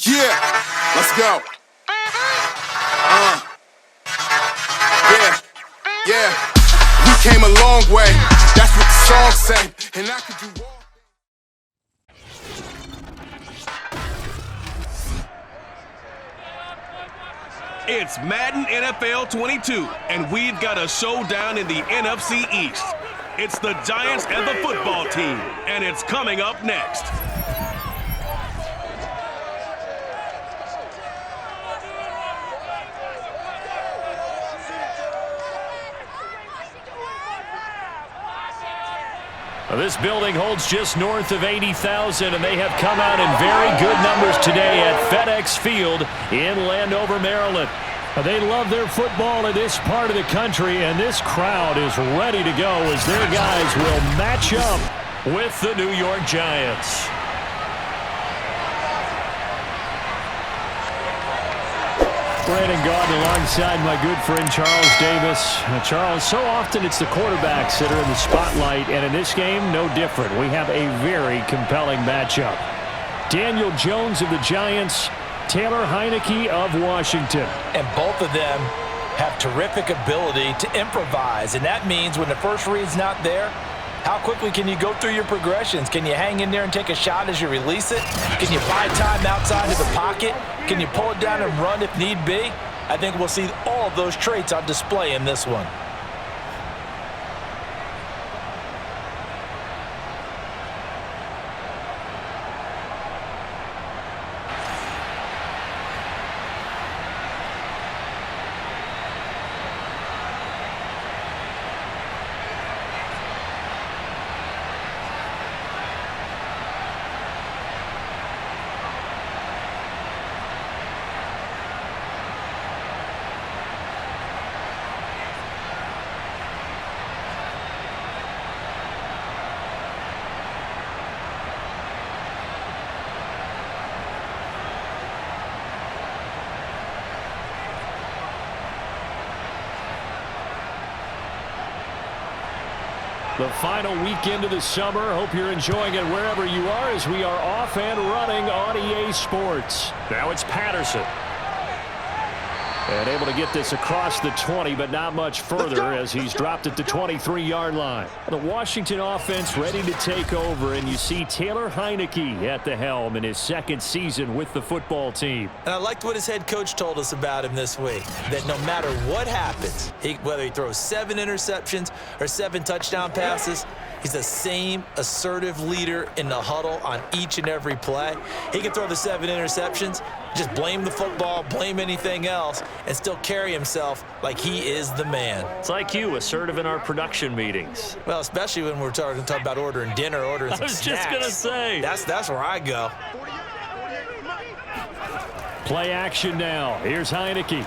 Yeah, let's go. Yeah. We came a long way. That's what the song say. And I could do all. It's Madden NFL 22, and we've got a showdown in the NFC East. It's the Giants and the football team, and it's coming up next. This building holds just north of 80,000, and they have come out in very good numbers today at FedEx Field in Landover, Maryland. They love their football in this part of the country, and this crowd is ready to go as their guys will match up with the New York Giants. Brandon Gordon alongside my good friend Charles Davis. Charles, so often it's the quarterbacks that are in the spotlight, and in this game, no different. We have a very compelling matchup. Daniel Jones of the Giants, Taylor Heineke of Washington. And both of them have terrific ability to improvise, and that means when the first read's not there, how quickly can you go through your progressions? Can you hang in there and take a shot as you release it? Can you buy time outside of the pocket? Can you pull it down and run if need be? I think we'll see all of those traits on display in this one. The final weekend of the summer. Hope you're enjoying it wherever you are as we are off and running on EA Sports. Now it's Patterson. And able to get this across the 20, but not much further as he's dropped it to 23-yard line. The Washington offense ready to take over, and you see Taylor Heineke at the helm in his second season with the football team. And I liked what his head coach told us about him this week, that no matter what happens, whether he throws 7 interceptions or 7 touchdown passes, he's the same assertive leader in the huddle on each and every play. He can throw the 7 interceptions, just blame the football, blame anything else, and still carry himself like he is the man. It's like you, assertive in our production meetings. Well, especially when we're talking about ordering dinner, ordering some snacks. I was just going to say. That's where I go. Play action now. Here's Heineke.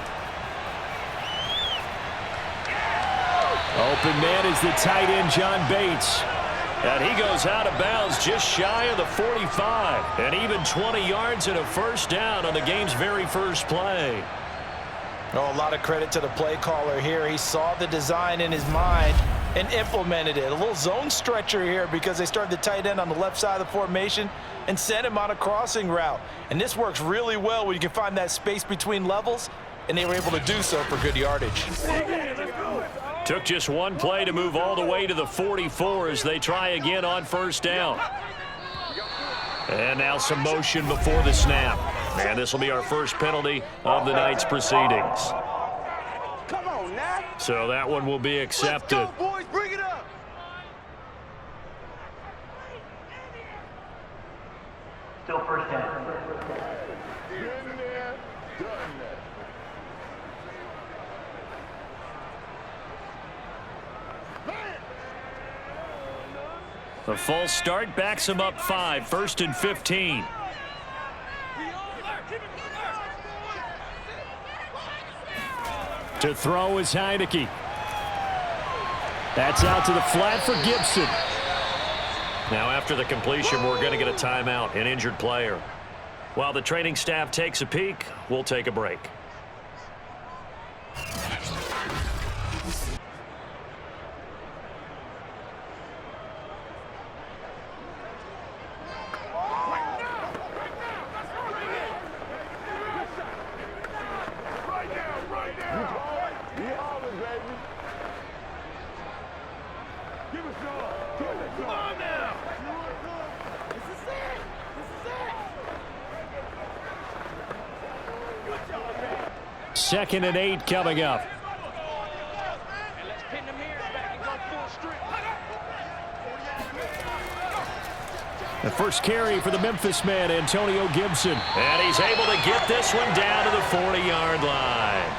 Open man is the tight end, John Bates. And he goes out of bounds just shy of the 45. And even 20 yards and a first down on the game's very first play. Oh, a lot of credit to the play caller here. He saw the design in his mind and implemented it. A little zone stretcher here because they started the tight end on the left side of the formation and sent him on a crossing route. And this works really well when you can find that space between levels, and they were able to do so for good yardage. Took just one play to move all the way to the 44 as they try again on first down. And now some motion before the snap. And this will be our first penalty of the night's proceedings. Come on, Nat. So that one will be accepted. Let's go, boys. Bring it up. Still first down. Been there, done that. The false start backs him up 5, 1st and 15. To throw is Heineke. That's out to the flat for Gibson. Now after the completion, we're going to get a timeout, an injured player. While the training staff takes a peek, we'll take a break. 2nd and 8 coming up. The first carry for the Memphis man, Antonio Gibson. And he's able to get this one down to the 40-yard line.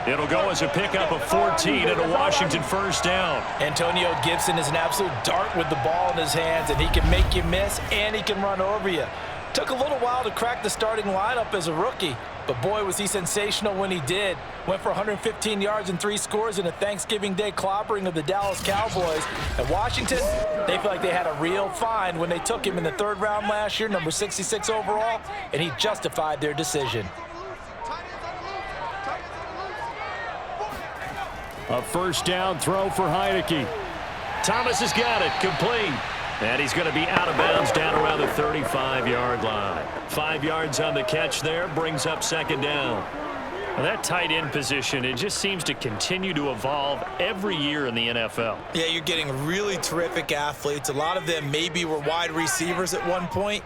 It'll go as a pickup of 14 and a Washington first down. Antonio Gibson is an absolute dart with the ball in his hands, and he can make you miss, and he can run over you. Took a little while to crack the starting lineup as a rookie, but boy, was he sensational when he did. Went for 115 yards and 3 scores in a Thanksgiving Day clobbering of the Dallas Cowboys. At Washington, they feel like they had a real find when they took him in the 3rd round last year, number 66 overall, and he justified their decision. A first down throw for Heineke. Thomas has got it, complete. And he's going to be out of bounds down around the 35-yard line. 5 yards on the catch there, brings up 2nd down. Well, that tight end position, it just seems to continue to evolve every year in the NFL. Yeah, you're getting really terrific athletes. A lot of them maybe were wide receivers at one point.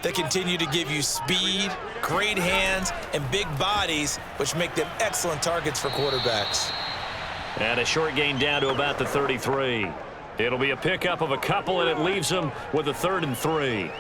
They continue to give you speed, great hands, and big bodies, which make them excellent targets for quarterbacks. And a short gain down to about the 33. It'll be a pickup of a couple, and it leaves them with a 3rd and 3.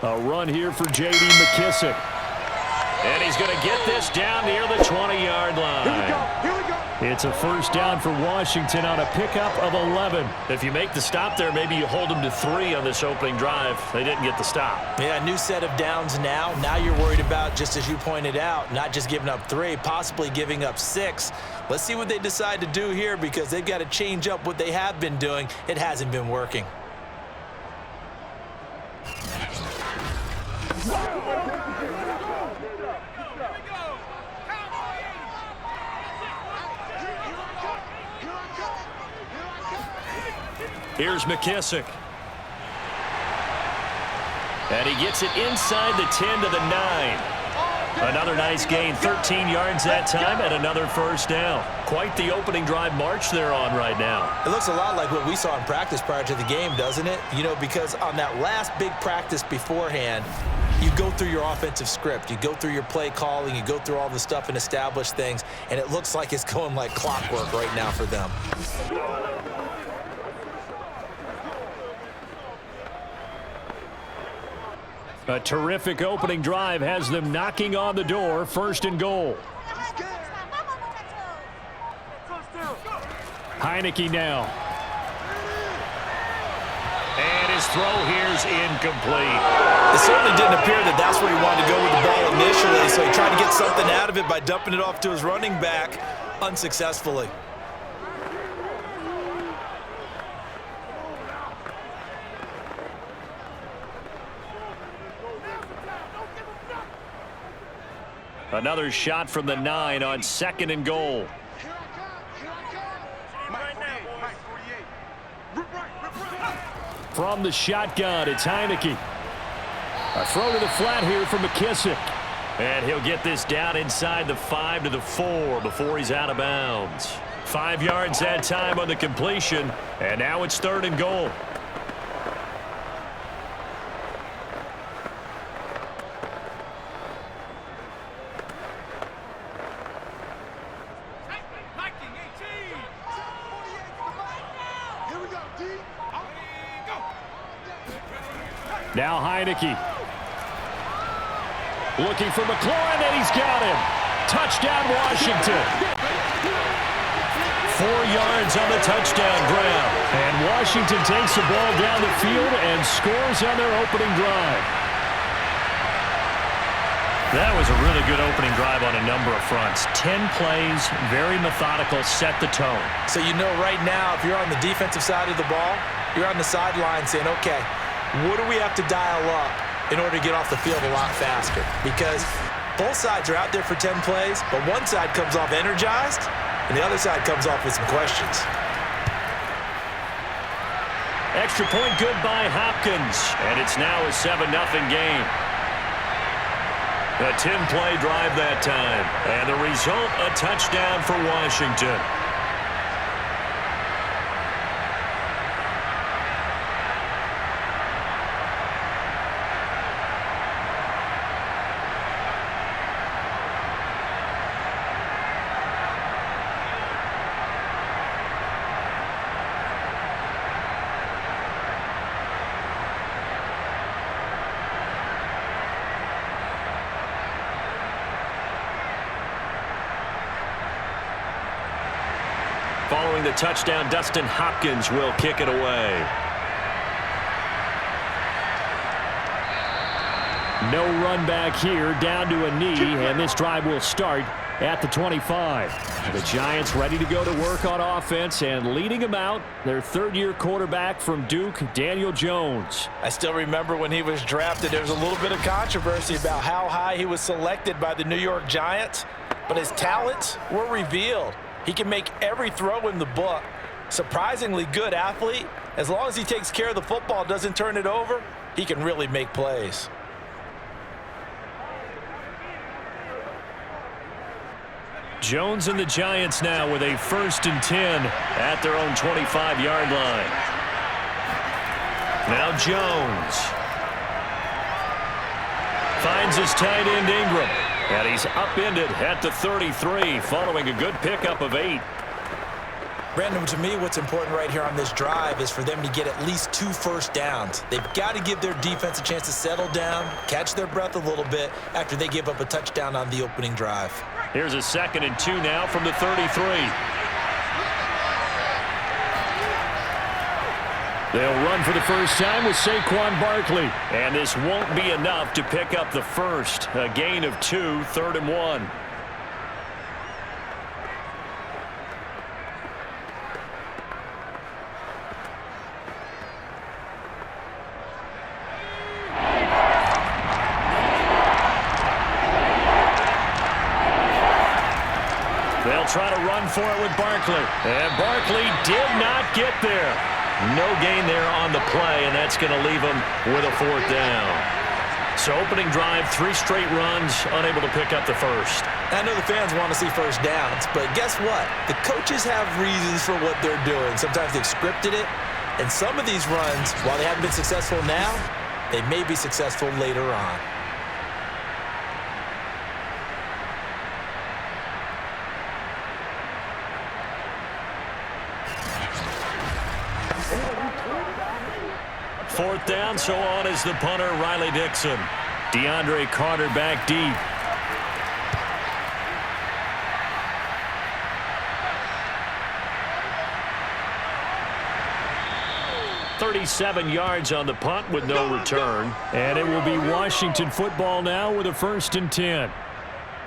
A run here for J.D. McKissick. And he's going to get this down near the 20-yard line. Here we go. Here we go. It's a first down for Washington on a pickup of 11. If you make the stop there, maybe you hold them to 3 on this opening drive. They didn't get the stop. Yeah, new set of downs now. Now you're worried about, just as you pointed out, not just giving up 3, possibly giving up 6. Let's see what they decide to do here, because they've got to change up what they have been doing. It hasn't been working. Here's McKissick. And he gets it inside the 10 to the 9. Another nice gain, 13 yards that time, and another first down. Quite the opening drive march they're on right now. It looks a lot like what we saw in practice prior to the game, doesn't it? You know, because on that last big practice beforehand, you go through your offensive script. You go through your play calling. You go through all the stuff and establish things, and it looks like it's going like clockwork right now for them. A terrific opening drive has them knocking on the door, 1st and goal. Heineke now. And his throw here's incomplete. It certainly didn't appear that that's where he wanted to go with the ball initially, so he tried to get something out of it by dumping it off to his running back unsuccessfully. Another shot from the 9 on 2nd and goal. From the shotgun, it's Heineke. A throw to the flat here for McKissick. And he'll get this down inside the 5 to the 4 before he's out of bounds. 5 yards that time on the completion, and now it's 3rd and goal. Now Heineke. Looking for McLaurin, and he's got him. Touchdown, Washington. 4 yards on the touchdown ground. And Washington takes the ball down the field and scores on their opening drive. That was a really good opening drive on a number of fronts. 10 plays, very methodical, set the tone. So you know right now, if you're on the defensive side of the ball, you're on the sideline saying, okay, what do we have to dial up in order to get off the field a lot faster? Because both sides are out there for 10 plays, but one side comes off energized, and the other side comes off with some questions. Extra point good by Hopkins, and it's now a 7-0 game. A 10-play drive that time. And the result, a touchdown for Washington. Following the touchdown, Dustin Hopkins will kick it away. No run back here, down to a knee, and this drive will start at the 25. The Giants ready to go to work on offense, and leading them out, their third-year quarterback from Duke, Daniel Jones. I still remember when he was drafted, there was a little bit of controversy about how high he was selected by the New York Giants, but his talents were revealed. He can make every throw in the book. Surprisingly good athlete. As long as he takes care of the football, doesn't turn it over, he can really make plays. Jones and the Giants now with a 1st and 10 at their own 25-yard line. Now Jones finds his tight end Ingram. And he's upended at the 33 following a good pickup of 8. Brandon, to me, what's important right here on this drive is for them to get at least 2 first downs. They've got to give their defense a chance to settle down, catch their breath a little bit after they give up a touchdown on the opening drive. Here's a 2nd and 2 now from the 33. They'll run for the first time with Saquon Barkley. And this won't be enough to pick up the first. A gain of 2, 3rd and 1. They'll try to run for it with Barkley. And Barkley did not get there. No gain there on the play, and that's going to leave them with a 4th down. So opening drive, 3 straight runs, unable to pick up the first. I know the fans want to see first downs, but guess what? The coaches have reasons for what they're doing. Sometimes they've scripted it, and some of these runs, while they haven't been successful now, they may be successful later on. Fourth down, so on is the punter, Riley Dixon. DeAndre Carter back deep. .37 yards on the punt with no return. And it will be Washington football now with a 1st and 10.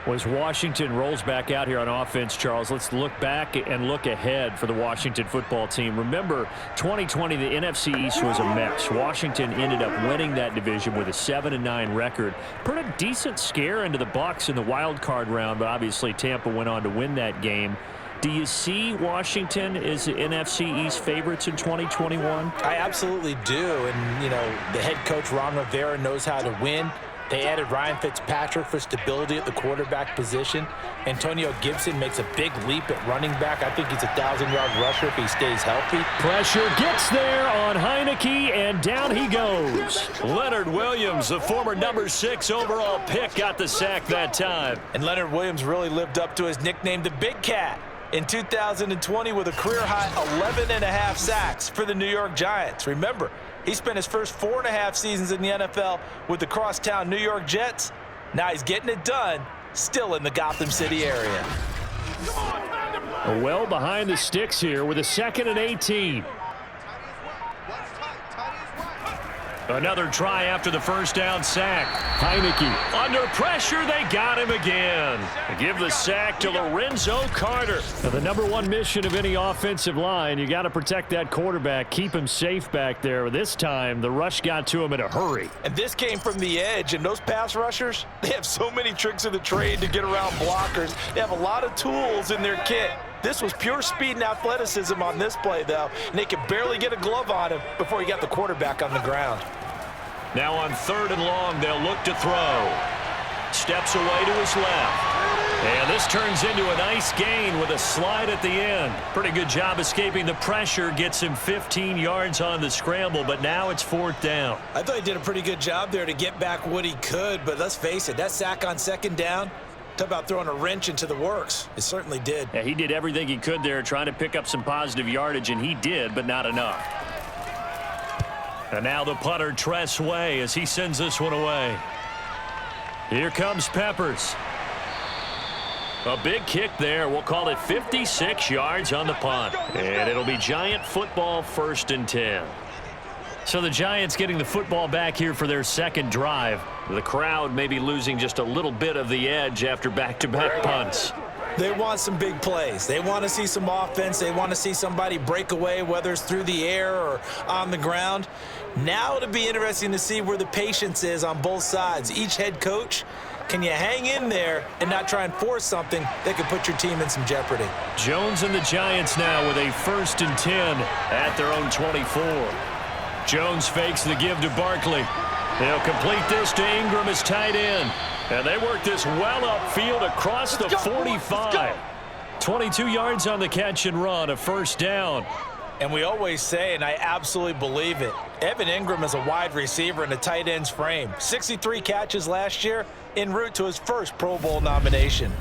As Washington rolls back out here on offense, Charles, let's look back and look ahead for the Washington football team. Remember, 2020, the NFC East was a mess. Washington ended up winning that division with a 7-9 record. Put a decent scare into the Bucs in the wild card round, but obviously Tampa went on to win that game. Do you see Washington as the NFC East favorites in 2021? I absolutely do. And, you know, the head coach, Ron Rivera, knows how to win. They added Ryan Fitzpatrick for stability at the quarterback position. Antonio Gibson makes a big leap at running back. I think he's a 1,000-yard rusher if he stays healthy. Pressure gets there on Heineke, and down he goes. Leonard Williams, the former number 6 overall pick, got the sack that time. And Leonard Williams really lived up to his nickname, the Big Cat, in 2020 with a career-high 11.5 sacks for the New York Giants. Remember, he spent his first 4.5 seasons in the NFL with the crosstown New York Jets. Now he's getting it done, still in the Gotham City area. Well behind the sticks here with a 2nd and 18. Another try after the first down sack. Heineke. Under pressure, they got him again. Give the sack to Lorenzo Carter. Now, the #1 mission of any offensive line, you got to protect that quarterback, keep him safe back there. This time, the rush got to him in a hurry. And this came from the edge, and those pass rushers, they have so many tricks of the trade to get around blockers. They have a lot of tools in their kit. This was pure speed and athleticism on this play, though, and they could barely get a glove on him before he got the quarterback on the ground. Now on 3rd and long, they'll look to throw. steps away to his left. And this turns into a nice gain with a slide at the end. Pretty good job escaping the pressure. Gets him 15 yards on the scramble, but now it's 4th down. I thought he did a pretty good job there to get back what he could, but let's face it, that sack on 2nd down, talk about throwing a wrench into the works. It certainly did. Yeah, he did everything he could there trying to pick up some positive yardage, and he did, but not enough. And now the punter, Tress Way, as he sends this one away. Here comes Peppers. A big kick there. We'll call it 56 yards on the punt. And it'll be Giant football, 1st and 10. So the Giants getting the football back here for their 2nd drive. The crowd may be losing just a little bit of the edge after back-to-back punts. They want some big plays. They want to see some offense. They want to see somebody break away, whether it's through the air or on the ground. Now it'll be interesting to see where the patience is on both sides. Each head coach, can you hang in there and not try and force something that could put your team in some jeopardy? Jones and the Giants now with a 1st and 10 at their own 24. Jones fakes the give to Barkley. They'll complete this to Ingram as tight end. And they work this well upfield across the 45. 22 yards on the catch and run, a 1st down. And we always say, and I absolutely believe it, Evan Ingram is a wide receiver in a tight end's frame. 63 catches last year, en route to his first Pro Bowl nomination.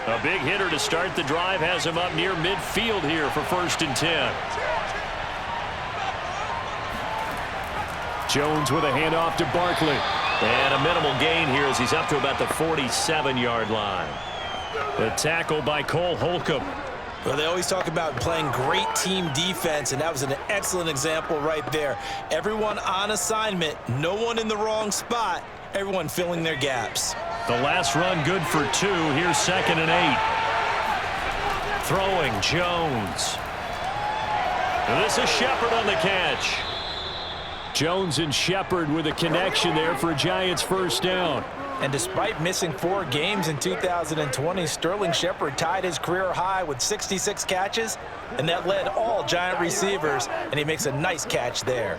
A big hitter to start the drive has him up near midfield here for 1st and 10. Jones with a handoff to Barkley. And a minimal gain here as he's up to about the 47-yard line. The tackle by Cole Holcomb. Well, they always talk about playing great team defense, and that was an excellent example right there. Everyone on assignment, no one in the wrong spot, everyone filling their gaps. The last run good for 2. Here's 2nd and 8. Throwing Jones. And this is Shepard on the catch. Jones and Shepard with a connection there for a Giants 1st down. And despite missing 4 games in 2020, Sterling Shepard tied his career high with 66 catches, and that led all Giant receivers, and he makes a nice catch there.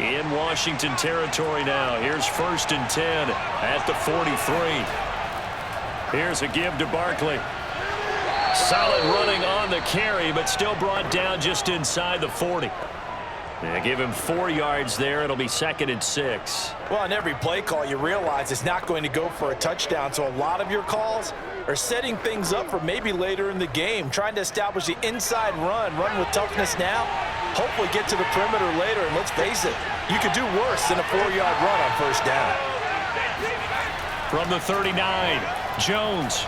In Washington territory now. Here's 1st and 10 at the 43. Here's a give to Barkley. Solid running on the carry, but still brought down just inside the 40. They give him 4 yards there. It'll be 2nd and 6. Well, on every play call, you realize it's not going to go for a touchdown, so a lot of your calls are setting things up for maybe later in the game, trying to establish the inside run with toughness now, hopefully get to the perimeter later, and let's face it, you could do worse than a 4-yard run on 1st down. From the 39, Jones.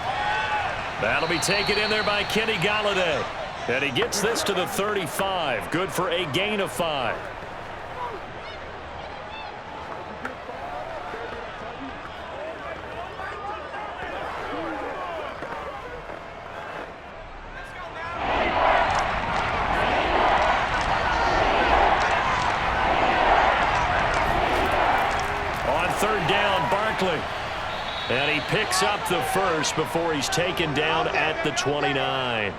That'll be taken in there by Kenny Golladay. And he gets this to the 35. Good for a gain of 5. On 3rd down, Barkley. And he picks up the 1st before he's taken down at the 29.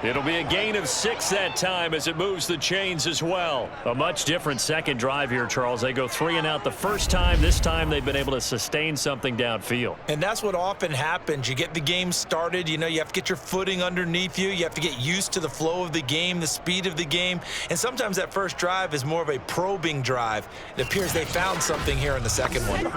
It'll be a gain of 6 that time as it moves the chains as well. A much different 2nd drive here, Charles. They go 3 and out the first time. This time they've been able to sustain something downfield. And that's what often happens. You get the game started. You know, you have to get your footing underneath you. You have to get used to the flow of the game, the speed of the game. And sometimes that first drive is more of a probing drive. It appears they found something here in the 2nd one.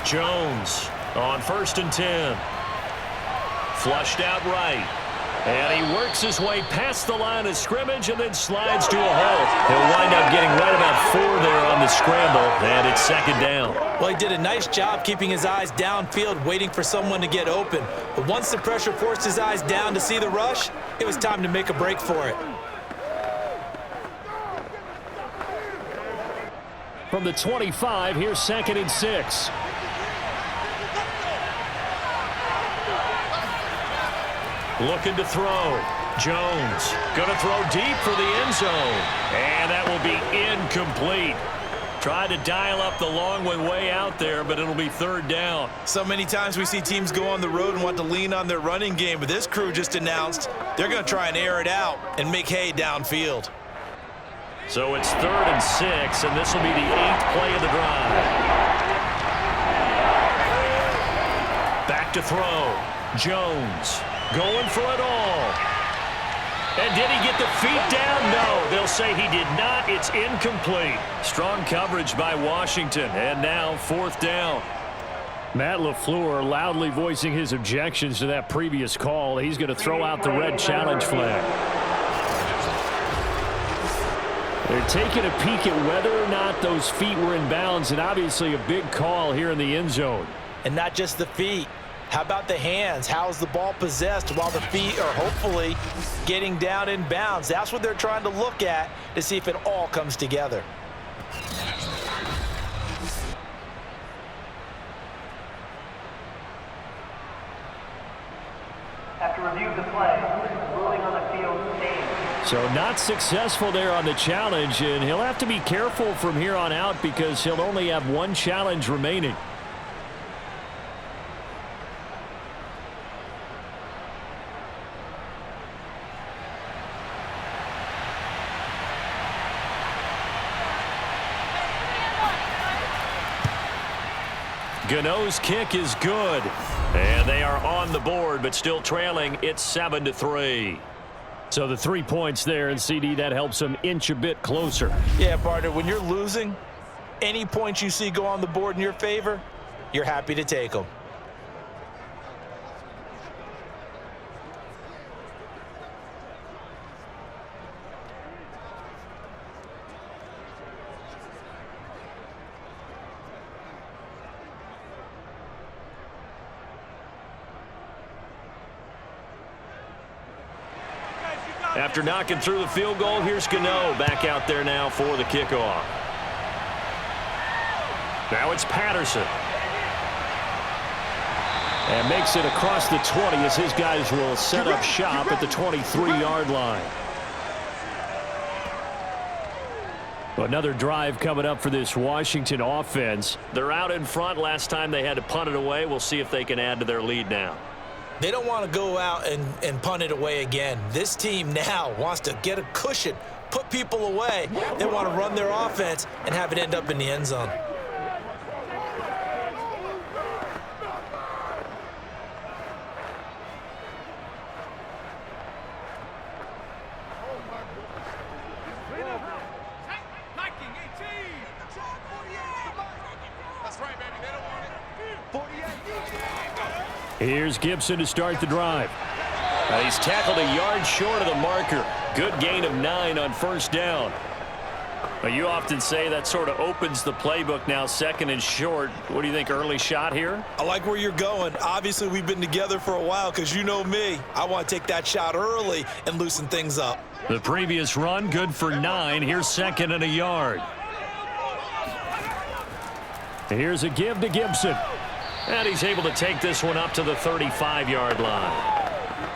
Jones on 1st and 10. Flushed out right. And he works his way past the line of scrimmage and then slides to a hole. He'll wind up getting right about 4 there on the scramble, and it's 2nd down. Well, he did a nice job keeping his eyes downfield, waiting for someone to get open. But once the pressure forced his eyes down to see the rush, it was time to make a break for it. From the 25, here's 2nd and 6. Looking to throw. Jones going to throw deep for the end zone. And that will be incomplete. Tried to dial up the long one way out there, but it'll be third down. So many times we see teams go on the road and want to lean on their running game, but this crew just announced they're going to try and air it out and make hay downfield. So it's 3rd and 6, and this will be the 8th play of the drive. Back to throw. Jones going for it all. And did he get the feet down? No, they'll say he did not. It's incomplete. Strong coverage by Washington, and now 4th down. Matt LaFleur loudly voicing his objections to that previous call. He's going to throw out the red challenge flag. They're taking a peek at whether or not those feet were in bounds, and obviously a big call here in the end zone. And not just the feet. How about the hands? How's the ball possessed while the feet are hopefully getting down in bounds? That's what they're trying to look at to see if it all comes together. After review of the play, ruling on the field stands. So not successful there on the challenge, and he'll have to be careful from here on out because he'll only have one challenge remaining. Gano's kick is good. And they are on the board, but still trailing. It's 7-3. So the 3 points there, and CD, that helps them inch a bit closer. Yeah, partner, when you're losing, any points you see go on the board in your favor, you're happy to take them. After knocking through the field goal, here's Gano back out there now for the kickoff. Now it's Patterson. And makes it across the 20 as his guys will set up shop at the 23-yard line. Another drive coming up for this Washington offense. They're out in front. Last time they had to punt it away. We'll see if they can add to their lead now. They don't want to go out and punt it away again. This team now wants to get a cushion, put people away. They want to run their offense and have it end up in the end zone. Here's Gibson to start the drive. He's tackled a yard short of the marker. Good gain of 9 on first down. You often say that sort of opens the playbook now, 2nd and short. What do you think, early shot here? I like where you're going. Obviously, we've been together for a while because you know me. I want to take that shot early and loosen things up. The previous run, good for 9. Here's 2nd and a yard. Here's a give to Gibson. And he's able to take this one up to the 35-yard line.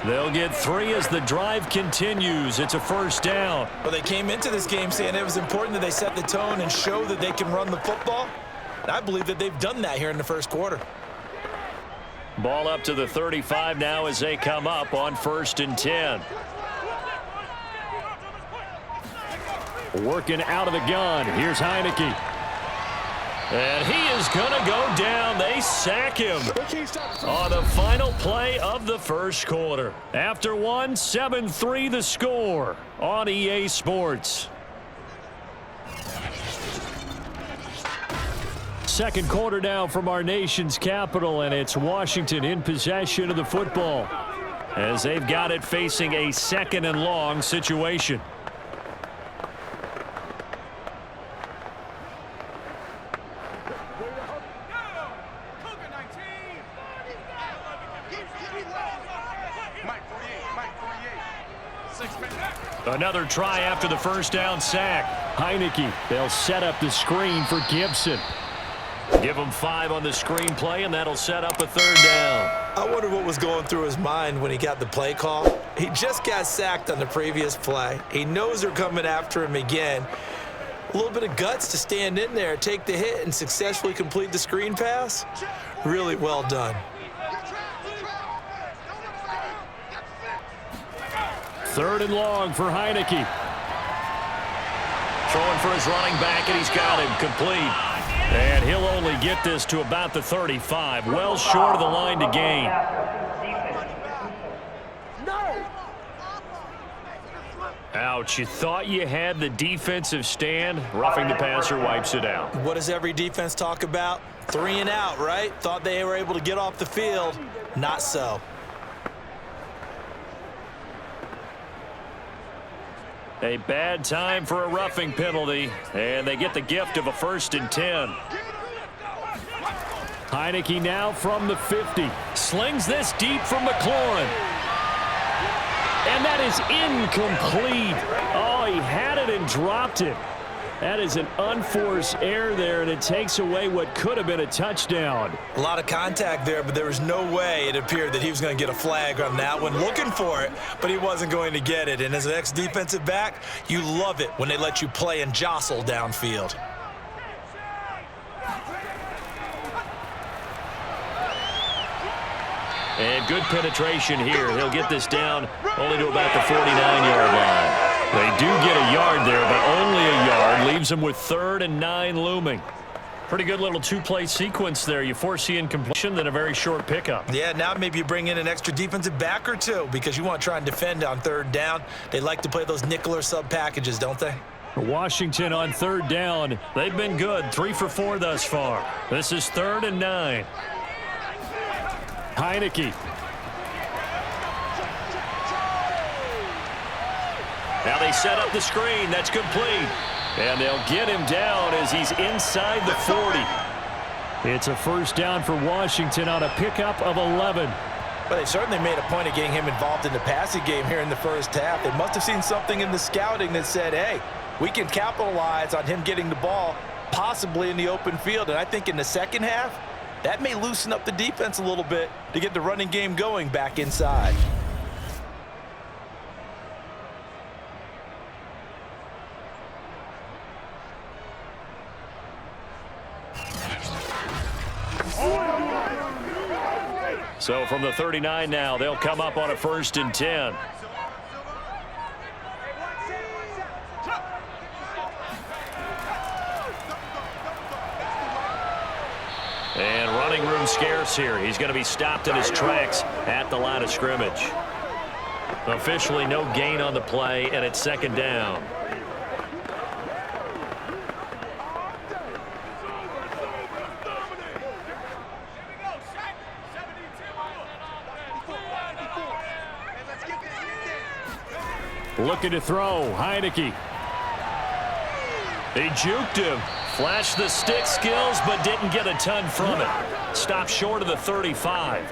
They'll get 3 as the drive continues. It's a first down. Well, they came into this game saying it was important that they set the tone and show that they can run the football. And I believe that they've done that here in the first quarter. Ball up to the 35 now as they come up on 1st and 10. Working out of the gun. Here's Heineke. And he is going to go down. They sack him on the final play of the first quarter. After one, 7-3 the score on EA Sports. Second quarter now from our nation's capital, and it's Washington in possession of the football as they've got it facing a 2nd and long situation. Another try after the first down sack. Heineke, they'll set up the screen for Gibson. Give him 5 on the screenplay, and that'll set up a 3rd down. I wonder what was going through his mind when he got the play call. He just got sacked on the previous play. He knows they're coming after him again. A little bit of guts to stand in there, take the hit, and successfully complete the screen pass. Really well done. Third and long for Heineke. Throwing for his running back, and he's got him complete. And he'll only get this to about the 35, well short of the line to gain. Ouch, you thought you had the defensive stand. Roughing the passer wipes it out. What does every defense talk about? 3 and out, right? Thought they were able to get off the field. Not so. A bad time for a roughing penalty, and they get the gift of a 1st and 10. Heineke now from the 50. Slings this deep from McLaurin. And that is incomplete. Oh, he had it and dropped it. That is an unforced error there, and it takes away what could have been a touchdown. A lot of contact there, but there was no way it appeared that he was going to get a flag on that one. Looking for it, but he wasn't going to get it. And as an ex-defensive back, you love it when they let you play and jostle downfield. And good penetration here. He'll get this down only to about the 49-yard line. They do get a yard there, but only a yard. Leaves them with 3rd and 9 looming. Pretty good little 2-play sequence there. You foresee incompletion, then a very short pickup. Yeah, now maybe you bring in an extra defensive back or two because you want to try and defend on 3rd down. They like to play those nickel or sub packages, don't they? Washington on 3rd down. They've been good. 3 for 4 thus far. This is 3rd and 9. Heineke. Now they set up the screen. That's complete. And they'll get him down as he's inside the 40. It's a 1st down for Washington on a pickup of 11. But they certainly made a point of getting him involved in the passing game here in the 1st half. They must have seen something in the scouting that said, hey, we can capitalize on him getting the ball, possibly in the open field. And I think in the 2nd half, that may loosen up the defense a little bit to get the running game going back inside. So from the 39 now, they'll come up on a 1st and 10. And running room scarce here. He's going to be stopped in his tracks at the line of scrimmage. Officially no gain on the play, and it's 2nd down. Looking to throw, Heineke. He juked him. Flashed the stick skills, but didn't get a ton from it. Stopped short of the 35.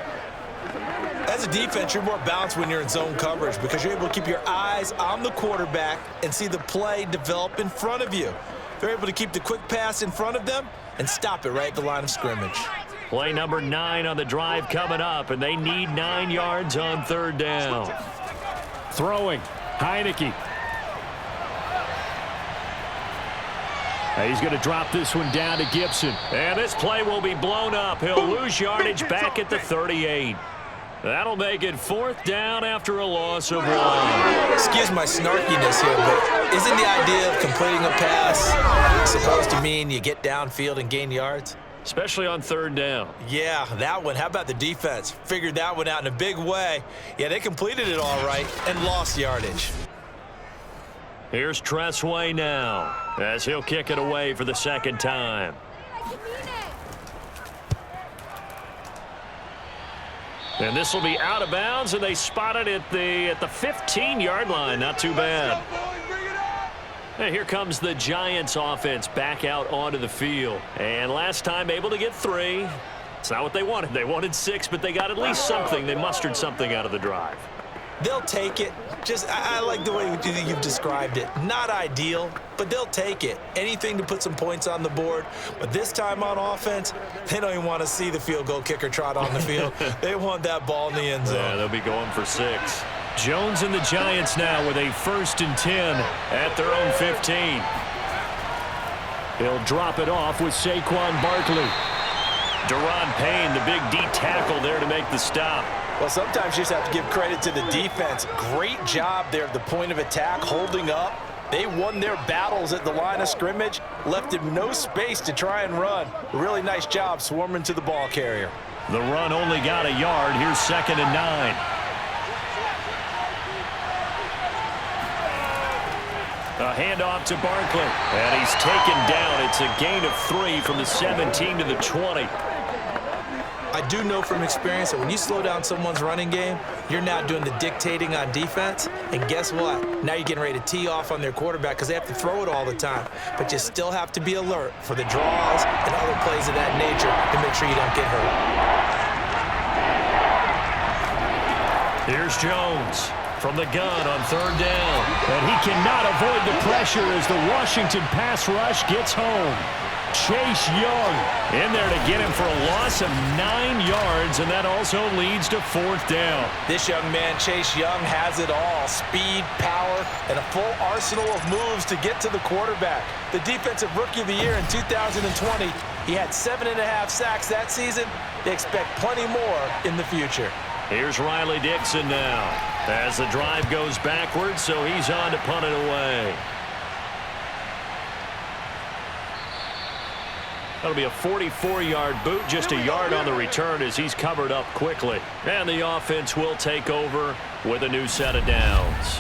As a defense, you're more balanced when you're in zone coverage because you're able to keep your eyes on the quarterback and see the play develop in front of you. They're able to keep the quick pass in front of them and stop it right at the line of scrimmage. Play number 9 on the drive coming up, and they need 9 yards on 3rd down. Throwing, Heineke. He's going to drop this one down to Gibson. And this play will be blown up. He'll lose yardage back at the 38. That'll make it 4th down after a loss of 1. Excuse my snarkiness here, but isn't the idea of completing a pass supposed to mean you get downfield and gain yards? Especially on 3rd down. Yeah, that one. How about the defense? Figured that one out in a big way. Yeah, they completed it all right and lost yardage. Here's Tressway now as he'll kick it away for the 2nd time. And this will be out of bounds, and they spot it at the 15-yard line. Not too bad. And here comes the Giants offense back out onto the field. And last time able to get 3. It's not what they wanted. They wanted 6, but they got at least something. They mustered something out of the drive. They'll take it. I like the way you've described it. Not ideal, but they'll take it. Anything to put some points on the board. But this time on offense, they don't even want to see the field goal kicker trot on the field. They want that ball in the end zone. Yeah, they'll be going for 6. Jones and the Giants now with a 1st and 10 at their own 15. He'll drop it off with Saquon Barkley. Deron Payne, the big D tackle there to make the stop. Well, sometimes you just have to give credit to the defense. Great job there at the point of attack, holding up. They won their battles at the line of scrimmage, left him no space to try and run. Really nice job swarming to the ball carrier. The run only got a yard. Here's 2nd and 9. A handoff to Barkley. And he's taken down. It's a gain of 3 from the 17 to the 20. I do know from experience that when you slow down someone's running game, you're now doing the dictating on defense. And guess what? Now you're getting ready to tee off on their quarterback because they have to throw it all the time. But you still have to be alert for the draws and other plays of that nature to make sure you don't get hurt. Here's Jones from the gun on 3rd down. And he cannot avoid the pressure as the Washington pass rush gets home. Chase Young in there to get him for a loss of 9 yards, and that also leads to 4th down. This young man, Chase Young, has it all. Speed, power, and a full arsenal of moves to get to the quarterback. The Defensive Rookie of the Year in 2020, he had 7.5 sacks that season. They expect plenty more in the future. Here's Riley Dixon now as the drive goes backwards, so he's on to punt it away. That'll be a 44-yard boot, just a yard on the return as he's covered up quickly. And the offense will take over with a new set of downs.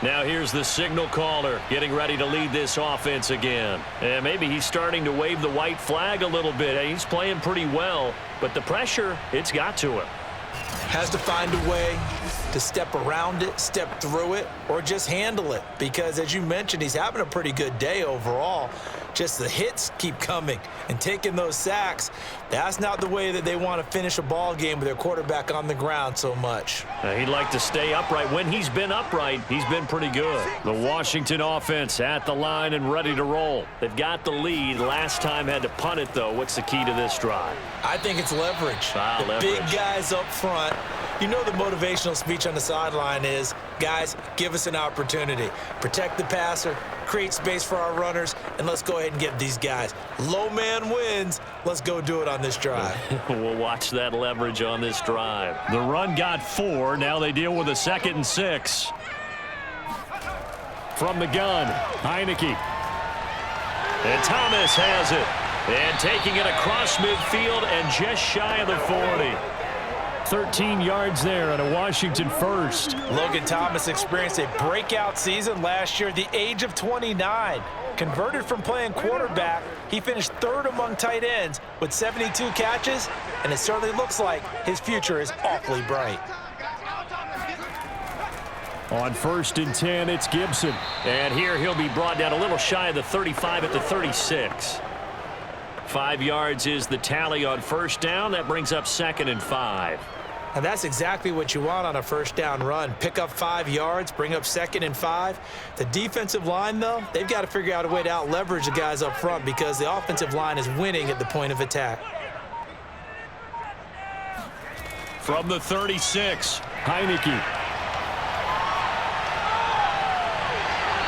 Now here's the signal caller getting ready to lead this offense again. And maybe he's starting to wave the white flag a little bit. He's playing pretty well, but the pressure, it's got to him. Has to find a way to step around it, step through it, or just handle it. Because as you mentioned, he's having a pretty good day overall. Just the hits keep coming and taking those sacks. That's not the way that they want to finish a ball game with their quarterback on the ground so much. He'd like to stay upright. When he's been upright, he's been pretty good. The Washington offense at the line and ready to roll. They've got the lead. Last time had to punt it, though. What's the key to this drive? I think it's leverage. The big guys up front. You know the motivational speech on the sideline is, guys, give us an opportunity. Protect the passer, create space for our runners, and let's go ahead and get these guys. Low man wins. Let's go do it on this drive. We'll watch that leverage on this drive. The run got 4. Now they deal with a 2nd and 6. From the gun, Heineke. And Thomas has it. And taking it across midfield and just shy of the 40. 13 yards there on a Washington first. Logan Thomas experienced a breakout season last year at the age of 29. Converted from playing quarterback, he finished 3rd among tight ends with 72 catches, and it certainly looks like his future is awfully bright. On 1st and 10, it's Gibson. And here he'll be brought down a little shy of the 35 at the 36. 5 yards is the tally on 1st down. That brings up 2nd and 5. And that's exactly what you want on a 1st down run. Pick up 5 yards, bring up 2nd and 5. The defensive line, though, they've got to figure out a way to out-leverage the guys up front because the offensive line is winning at the point of attack. From the 36, Heineke.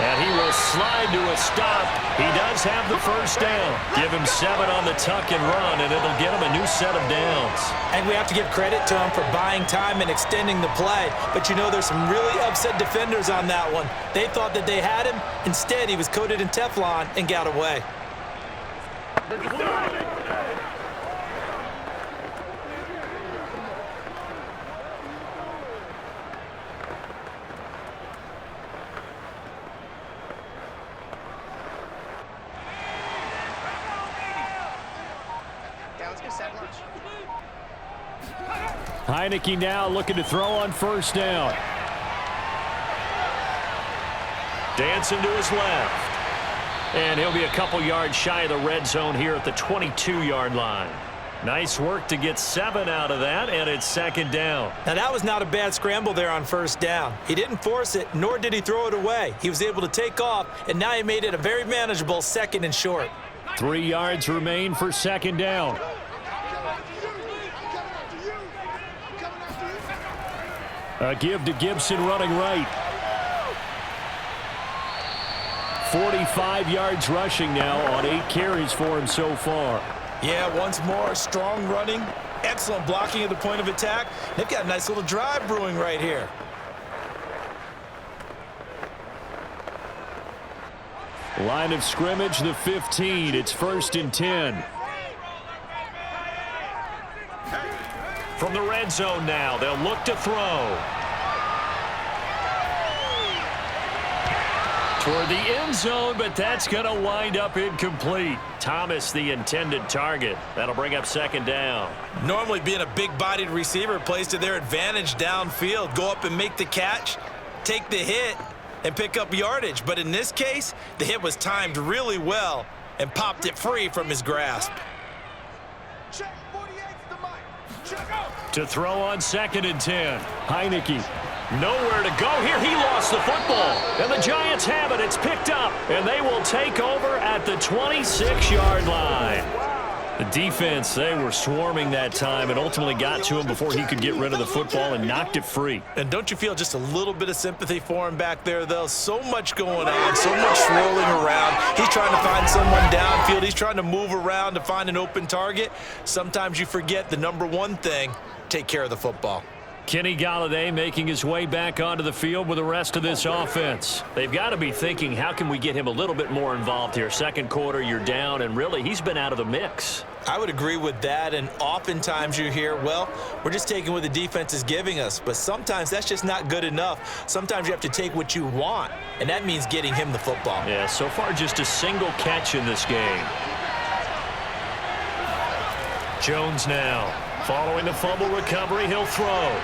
And he will slide to a stop. He does have the 1st down. Give him 7 on the tuck and run, and it'll get him a new set of downs. And we have to give credit to him for buying time and extending the play. But you know there's some really upset defenders on that one. They thought that they had him. Instead, he was coated in Teflon and got away. Heineke now looking to throw on 1st down. Dancing to his left. And he'll be a couple yards shy of the red zone here at the 22-yard line. Nice work to get 7 out of that, and it's 2nd down. Now, that was not a bad scramble there on 1st down. He didn't force it, nor did he throw it away. He was able to take off, and now he made it a very manageable 2nd and short. 3 yards remain for 2nd down. A give to Gibson running right. 45 yards rushing now on 8 carries for him so far. Yeah, once more, strong running, excellent blocking at the point of attack. They've got a nice little drive brewing right here. Line of scrimmage, the 15. It's 1st and 10. From the red zone now, they'll look to throw. Toward the end zone, but that's going to wind up incomplete. Thomas, the intended target. That'll bring up 2nd down. Normally being a big-bodied receiver plays to their advantage downfield. Go up and make the catch, take the hit, and pick up yardage. But in this case, the hit was timed really well and popped it free from his grasp. To throw on 2nd and 10. Heineke. Nowhere to go here. He lost the football. And the Giants have it. It's picked up. And they will take over at the 26-yard line. The defense, they were swarming that time and ultimately got to him before he could get rid of the football and knocked it free. And don't you feel just a little bit of sympathy for him back there, though? So much going on, so much swirling around. He's trying to find someone downfield. He's trying to move around to find an open target. Sometimes you forget the number one thing, take care of the football. Kenny Golladay making his way back onto the field with the rest of this offense. They've got to be thinking, how can we get him a little bit more involved here? 2nd quarter, you're down, and really, he's been out of the mix. I would agree with that, and oftentimes you hear, well, we're just taking what the defense is giving us, but sometimes that's just not good enough. Sometimes you have to take what you want, and that means getting him the football. Yeah, so far just a single catch in this game. Jones now. Following the fumble recovery, he'll throw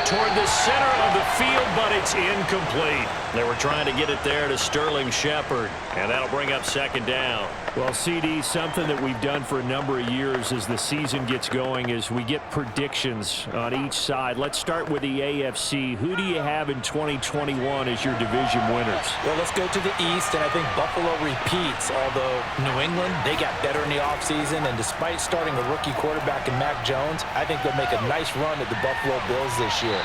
toward the center of the field, but it's incomplete. They were trying to get it there to Sterling Shepard, and that'll bring up 2nd down. Well, CD, something that we've done for a number of years as the season gets going is we get predictions on each side. Let's start with the AFC. Who do you have in 2021 as your division winners? Well, let's go to the East, and I think Buffalo repeats, although New England, they got better in the offseason, and despite starting a rookie quarterback in Mac Jones, I think they'll make a nice run at the Buffalo Bills this year.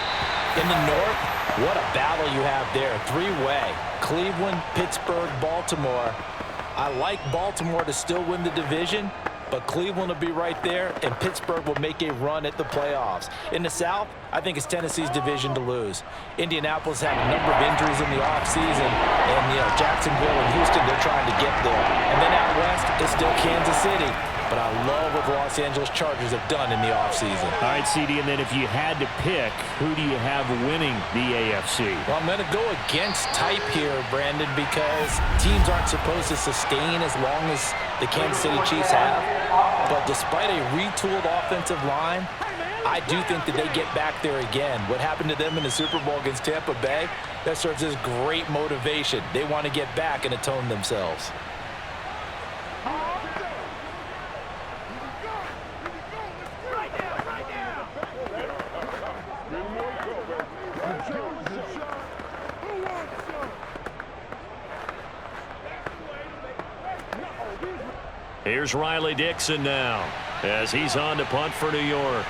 In the North, what a battle you have there. 3-way. Cleveland, Pittsburgh, Baltimore. I like Baltimore to still win the division, but Cleveland will be right there, and Pittsburgh will make a run at the playoffs. In the South, I think it's Tennessee's division to lose. Indianapolis had a number of injuries in the offseason, and, Jacksonville and Houston, they're trying to get there. And then out West, it's still Kansas City. But I love what the Los Angeles Chargers have done in the offseason. All right, CD, and then if you had to pick, who do you have winning the AFC? Well, I'm going to go against type here, Brandon, because teams aren't supposed to sustain as long as the Kansas City Chiefs have. But despite a retooled offensive line, I do think that they get back there again. What happened to them in the Super Bowl against Tampa Bay, that serves as great motivation. They want to get back and atone themselves. Here's Riley Dixon now as he's on to punt for New York.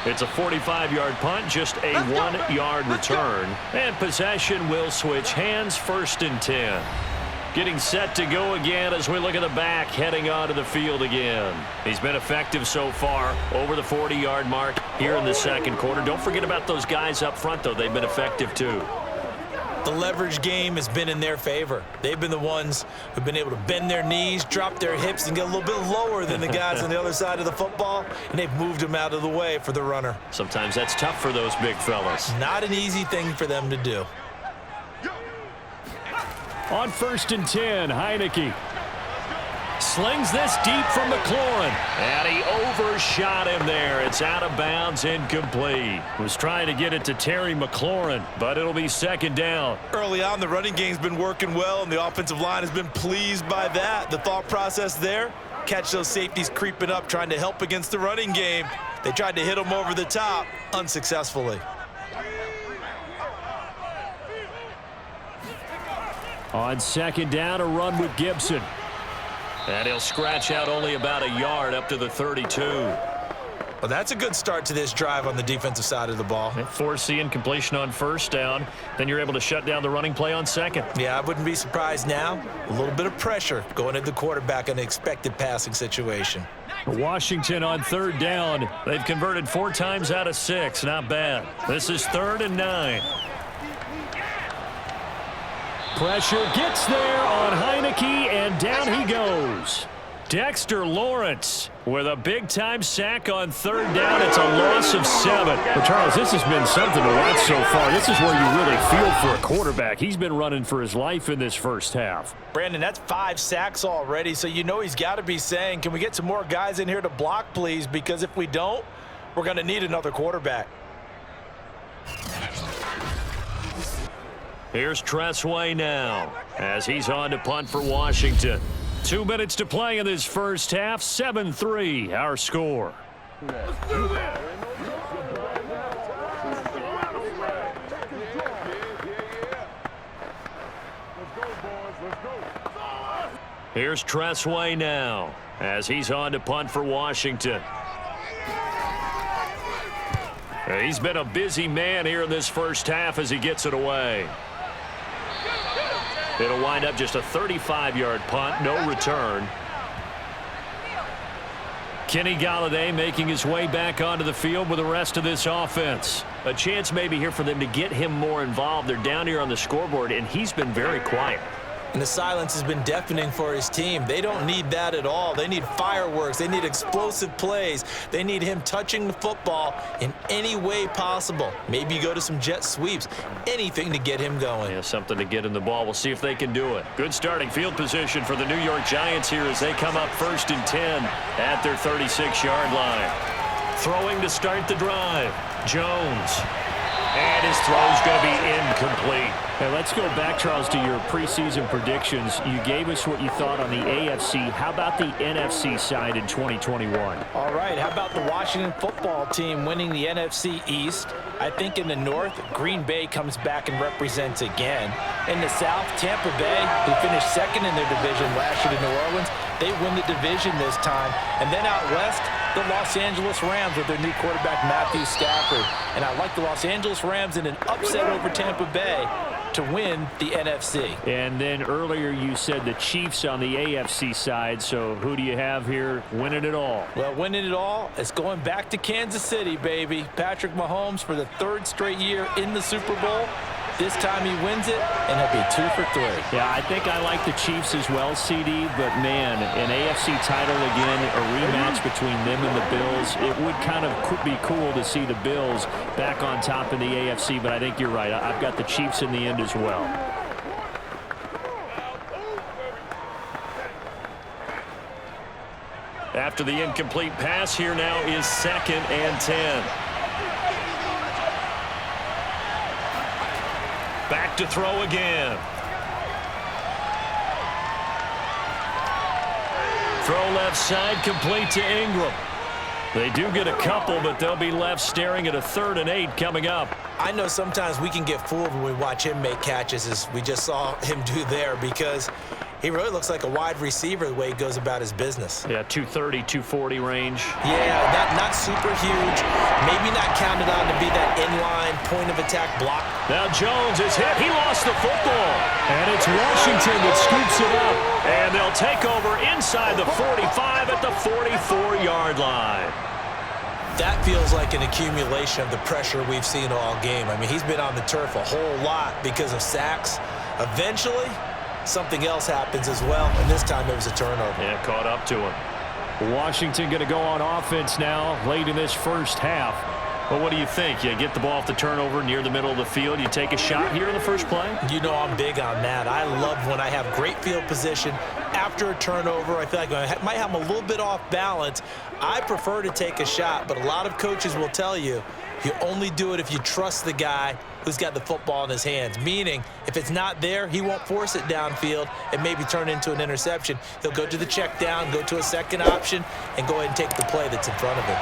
It's a 45-yard punt, just a 1-yard return. And possession will switch hands, 1st and 10. Getting set to go again as we look at the back, heading onto the field again. He's been effective so far, over the 40-yard mark here in the 2nd quarter. Don't forget about those guys up front, though. They've been effective, too. The leverage game has been in their favor. They've been the ones who've been able to bend their knees, drop their hips, and get a little bit lower than the guys on the other side of the football, and they've moved them out of the way for the runner. Sometimes that's tough for those big fellas. Not an easy thing for them to do. On 1st and 10, Heineke. Slings this deep from McLaurin. And he overshot him there. It's out of bounds, incomplete. Was trying to get it to Terry McLaurin, but it'll be 2nd down. Early on, the running game's been working well, and the offensive line has been pleased by that. The thought process there, catch those safeties creeping up, trying to help against the running game. They tried to hit them over the top, unsuccessfully. On 2nd down, a run with Gibson. And he'll scratch out only about a yard up to the 32. Well, that's a good start to this drive on the defensive side of the ball. Force the incompletion on first down. Then you're able to shut down the running play on second. Yeah, I wouldn't be surprised now. A little bit of pressure going at the quarterback in an expected passing situation. Washington on third down. They've converted 4 times out of 6. Not bad. This is 3rd and 9. Pressure gets there on Heineke, and down he goes. Dexter Lawrence with a big-time sack on third down. It's a loss of 7. But, Charles, this has been something to watch so far. This is where you really feel for a quarterback. He's been running for his life in this first half. Brandon, that's 5 sacks already, so you know he's got to be saying, can we get some more guys in here to block, please? Because if we don't, we're going to need another quarterback. Here's Tressway now as he's on to punt for Washington. 2 minutes to play in this first half. 7-3 our score. Here's Tressway now as he's on to punt for Washington. He's been a busy man here in this first half as he gets it away. It'll wind up just a 35-yard punt, no return. Kenny Golladay making his way back onto the field with the rest of this offense. A chance maybe here for them to get him more involved. They're down here on the scoreboard, and he's been very quiet. And the silence has been deafening for his team. They don't need that at all. They need fireworks. They need explosive plays. They need him touching the football in any way possible. Maybe you go to some jet sweeps. Anything to get him going. Yeah, something to get in the ball. We'll see if they can do it. Good starting field position for the New York Giants here as they come up 1st and 10 at their 36-yard line. Throwing to start the drive. Jones. And his throw's going to be incomplete. Hey, let's go back, Charles, to your preseason predictions. You gave us what you thought on the AFC. How about the NFC side in 2021? All right, how about the Washington football team winning the NFC East? I think in the North, Green Bay comes back and represents again. In the South, Tampa Bay, who finished 2nd in their division last year to New Orleans, they win the division this time. And then out West, the Los Angeles Rams with their new quarterback, Matthew Stafford. And I like the Los Angeles Rams in an upset over Tampa Bay to win the NFC. And then earlier you said the Chiefs on the AFC side, so who do you have here winning it all? Well, winning it all is going back to Kansas City, baby. Patrick Mahomes for the 3rd straight year in the Super Bowl. This time he wins it, and he'll be 2 for 3. Yeah, I think I like the Chiefs as well, CD, but man, an AFC title again, a rematch between them and the Bills. It would kind of be cool to see the Bills back on top in the AFC, but I think you're right. I've got the Chiefs in the end as well. After the incomplete pass, here now is 2nd and 10. Back to throw again. Throw left side, complete to Ingram. They do get a couple, but they'll be left staring at a 3rd and 8 coming up. I know sometimes we can get fooled when we watch him make catches, as we just saw him do there, because he really looks like a wide receiver the way he goes about his business. Yeah, 230, 240 range. Yeah, not super huge. Maybe not counted on to be that inline point of attack block. Now Jones is hit. He lost the football. And it's Washington that scoops it up. And they'll take over inside the 45 at the 44-yard line. That feels like an accumulation of the pressure we've seen all game. I mean, he's been on the turf a whole lot because of sacks. Eventually, something else happens as well, and this time it was a turnover. Yeah, caught up to him. Washington going to go on offense now late in this first half. Well, what do you think? You get the ball off the turnover near the middle of the field. You take a shot here in the first play? You know I'm big on that. I love when I have great field position after a turnover. I feel like I might have them a little bit off balance. I prefer to take a shot, but a lot of coaches will tell you you only do it if you trust the guy who's got the football in his hands. Meaning, if it's not there, he won't force it downfield and maybe turn into an interception. He'll go to the check down, go to a second option, and go ahead and take the play that's in front of him.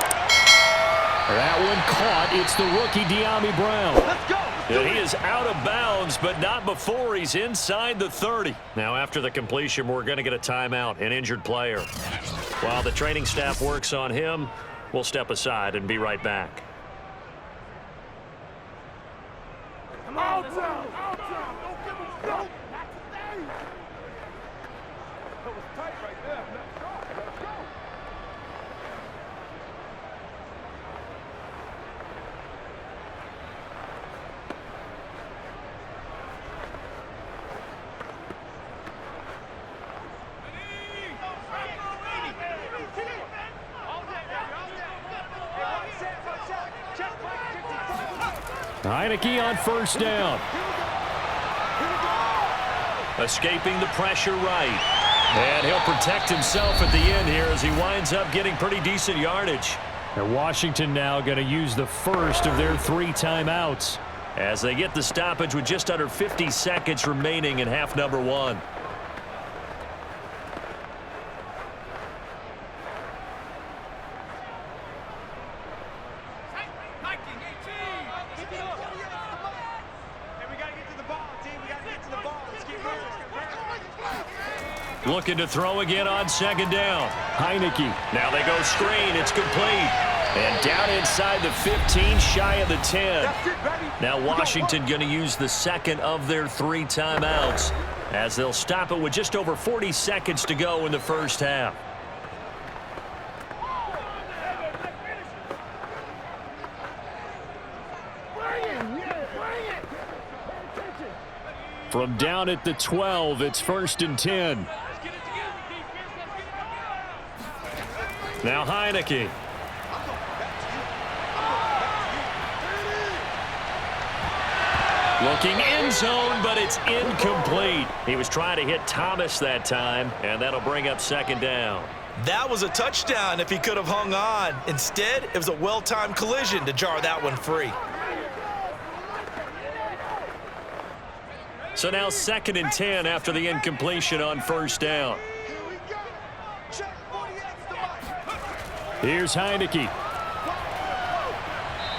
That one caught. It's the rookie De'Ami Brown. Let's go. And he is out of bounds, but not before he's inside the 30. Now, after the completion, we're going to get a timeout, an injured player. While the training staff works on him, We'll step aside and be right back. Out down! Out down! Don't give him go! That was tight right there. Let's go! Let's go! Heineke on first down. Escaping the pressure right. And he'll protect himself at the end here as he winds up getting pretty decent yardage. And Washington now going to use the first of their 3 timeouts. As they get the stoppage with just under 50 seconds remaining in half number 1. Looking to throw again on second down. Heineke. Now they go screen. It's complete. And down inside the 15, shy of the 10. Now Washington going to use the second of their 3 timeouts as they'll stop it with just over 40 seconds to go in the first half. From down at the 12, it's 1st and 10. Now Heineke. Looking end zone, but it's incomplete. He was trying to hit Thomas that time, and that'll bring up second down. That was a touchdown if he could have hung on. Instead, it was a well-timed collision to jar that one free. So now 2nd and 10 after the incompletion on first down. Here's Heineke.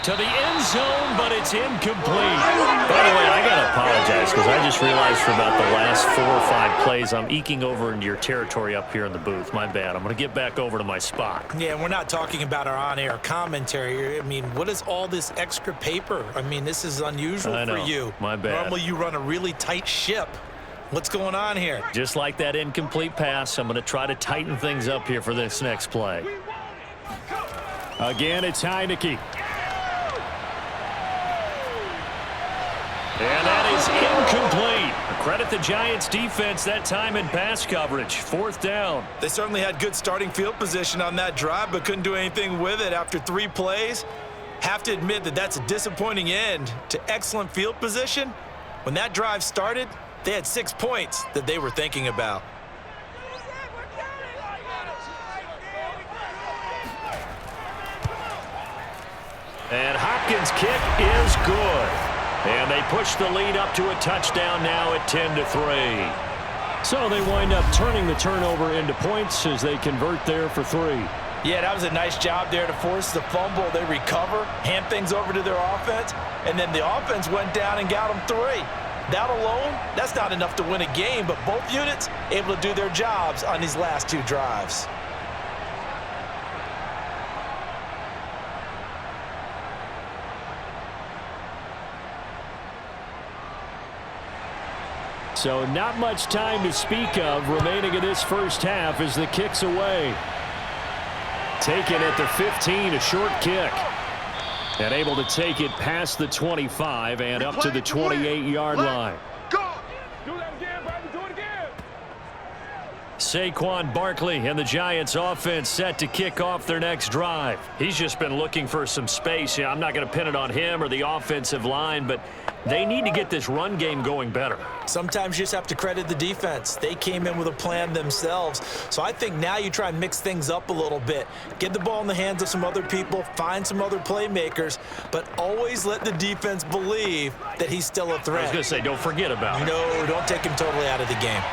To the end zone, but it's incomplete. By the way, I got to apologize because I just realized for about the last 4 or 5 plays, I'm eking over into your territory up here in the booth. My bad. I'm going to get back over to my spot. Yeah, we're not talking about our on-air commentary. I mean, what is all this extra paper? I mean, this is unusual for you. My bad. Normally you run a really tight ship. What's going on here? Just like that incomplete pass, I'm going to try to tighten things up here for this next play. Again, it's Heineke. And that is incomplete. Credit the Giants defense that time in pass coverage. 4th down. They certainly had good starting field position on that drive, but couldn't do anything with it after 3 plays. Have to admit that that's a disappointing end to excellent field position. When that drive started, they had 6 points that they were thinking about. And Hopkins' kick is good. And they push the lead up to a touchdown now at 10-3. So they wind up turning the turnover into points as they convert there for 3. Yeah, that was a nice job there to force the fumble. They recover, hand things over to their offense, and then the offense went down and got them 3. That alone, that's not enough to win a game, but both units able to do their jobs on these last 2 drives. So not much time to speak of remaining in this first half as the kick's away. Taken at the 15, a short kick. And able to take it past the 25 and up to the 28-yard line. Go! Do that again, baby. Do it again. Saquon Barkley and the Giants offense set to kick off their next drive. He's just been looking for some space. Yeah, I'm not going to pin it on him or the offensive line, but they need to get this run game going better. Sometimes you just have to credit the defense. They came in with a plan themselves. So I think now you try and mix things up a little bit. Get the ball in the hands of some other people, find some other playmakers, but always let the defense believe that he's still a threat. I was going to say, don't forget about it. No, don't take him totally out of the game.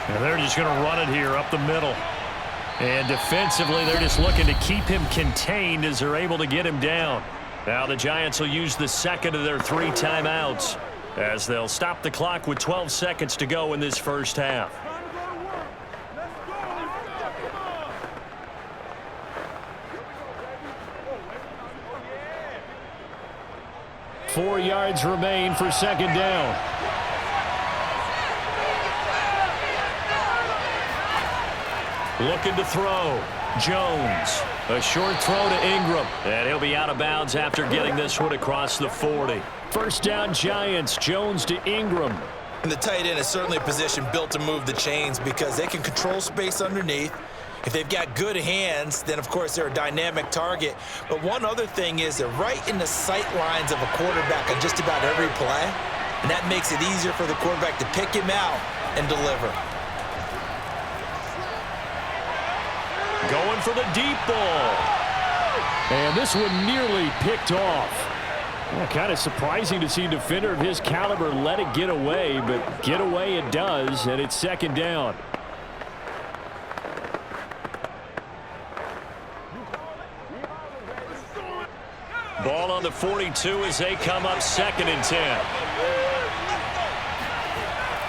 And they're just going to run it here up the middle. And defensively, they're just looking to keep him contained as they're able to get him down. Now the Giants will use the second of their 3 timeouts as they'll stop the clock with 12 seconds to go in this first half. 4 yards remain for second down. Looking to throw. Jones. A short throw to Ingram. And he'll be out of bounds after getting this one across the 40. First down, Giants. Jones to Ingram. And the tight end is certainly a position built to move the chains because they can control space underneath. If they've got good hands, then, of course, they're a dynamic target. But one other thing is they're right in the sight lines of a quarterback on just about every play. And that makes it easier for the quarterback to pick him out and deliver. Going for the deep ball. And this one nearly picked off. Well, kind of surprising to see a defender of his caliber let it get away, but get away it does, and it's second down. Ball on the 42 as they come up 2nd and 10.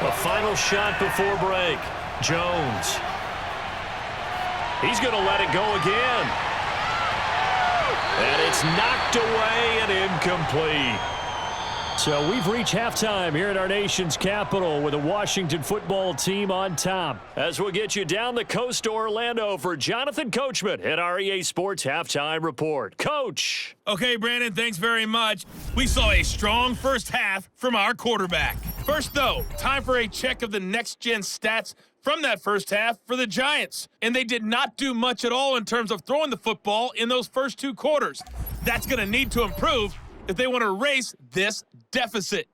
A final shot before break. Jones. He's going to let it go again. And it's knocked away and incomplete. So we've reached halftime here at our nation's capital with the Washington football team on top. As we'll get you down the coast to Orlando for Jonathan Coachman at our EA Sports Halftime Report. Coach. Okay, Brandon, thanks very much. We saw a strong first half from our quarterback. First, though, time for a check of the next-gen stats from that first half for the Giants. And they did not do much at all in terms of throwing the football in those first 2 quarters. That's going to need to improve if they want to erase this deficit.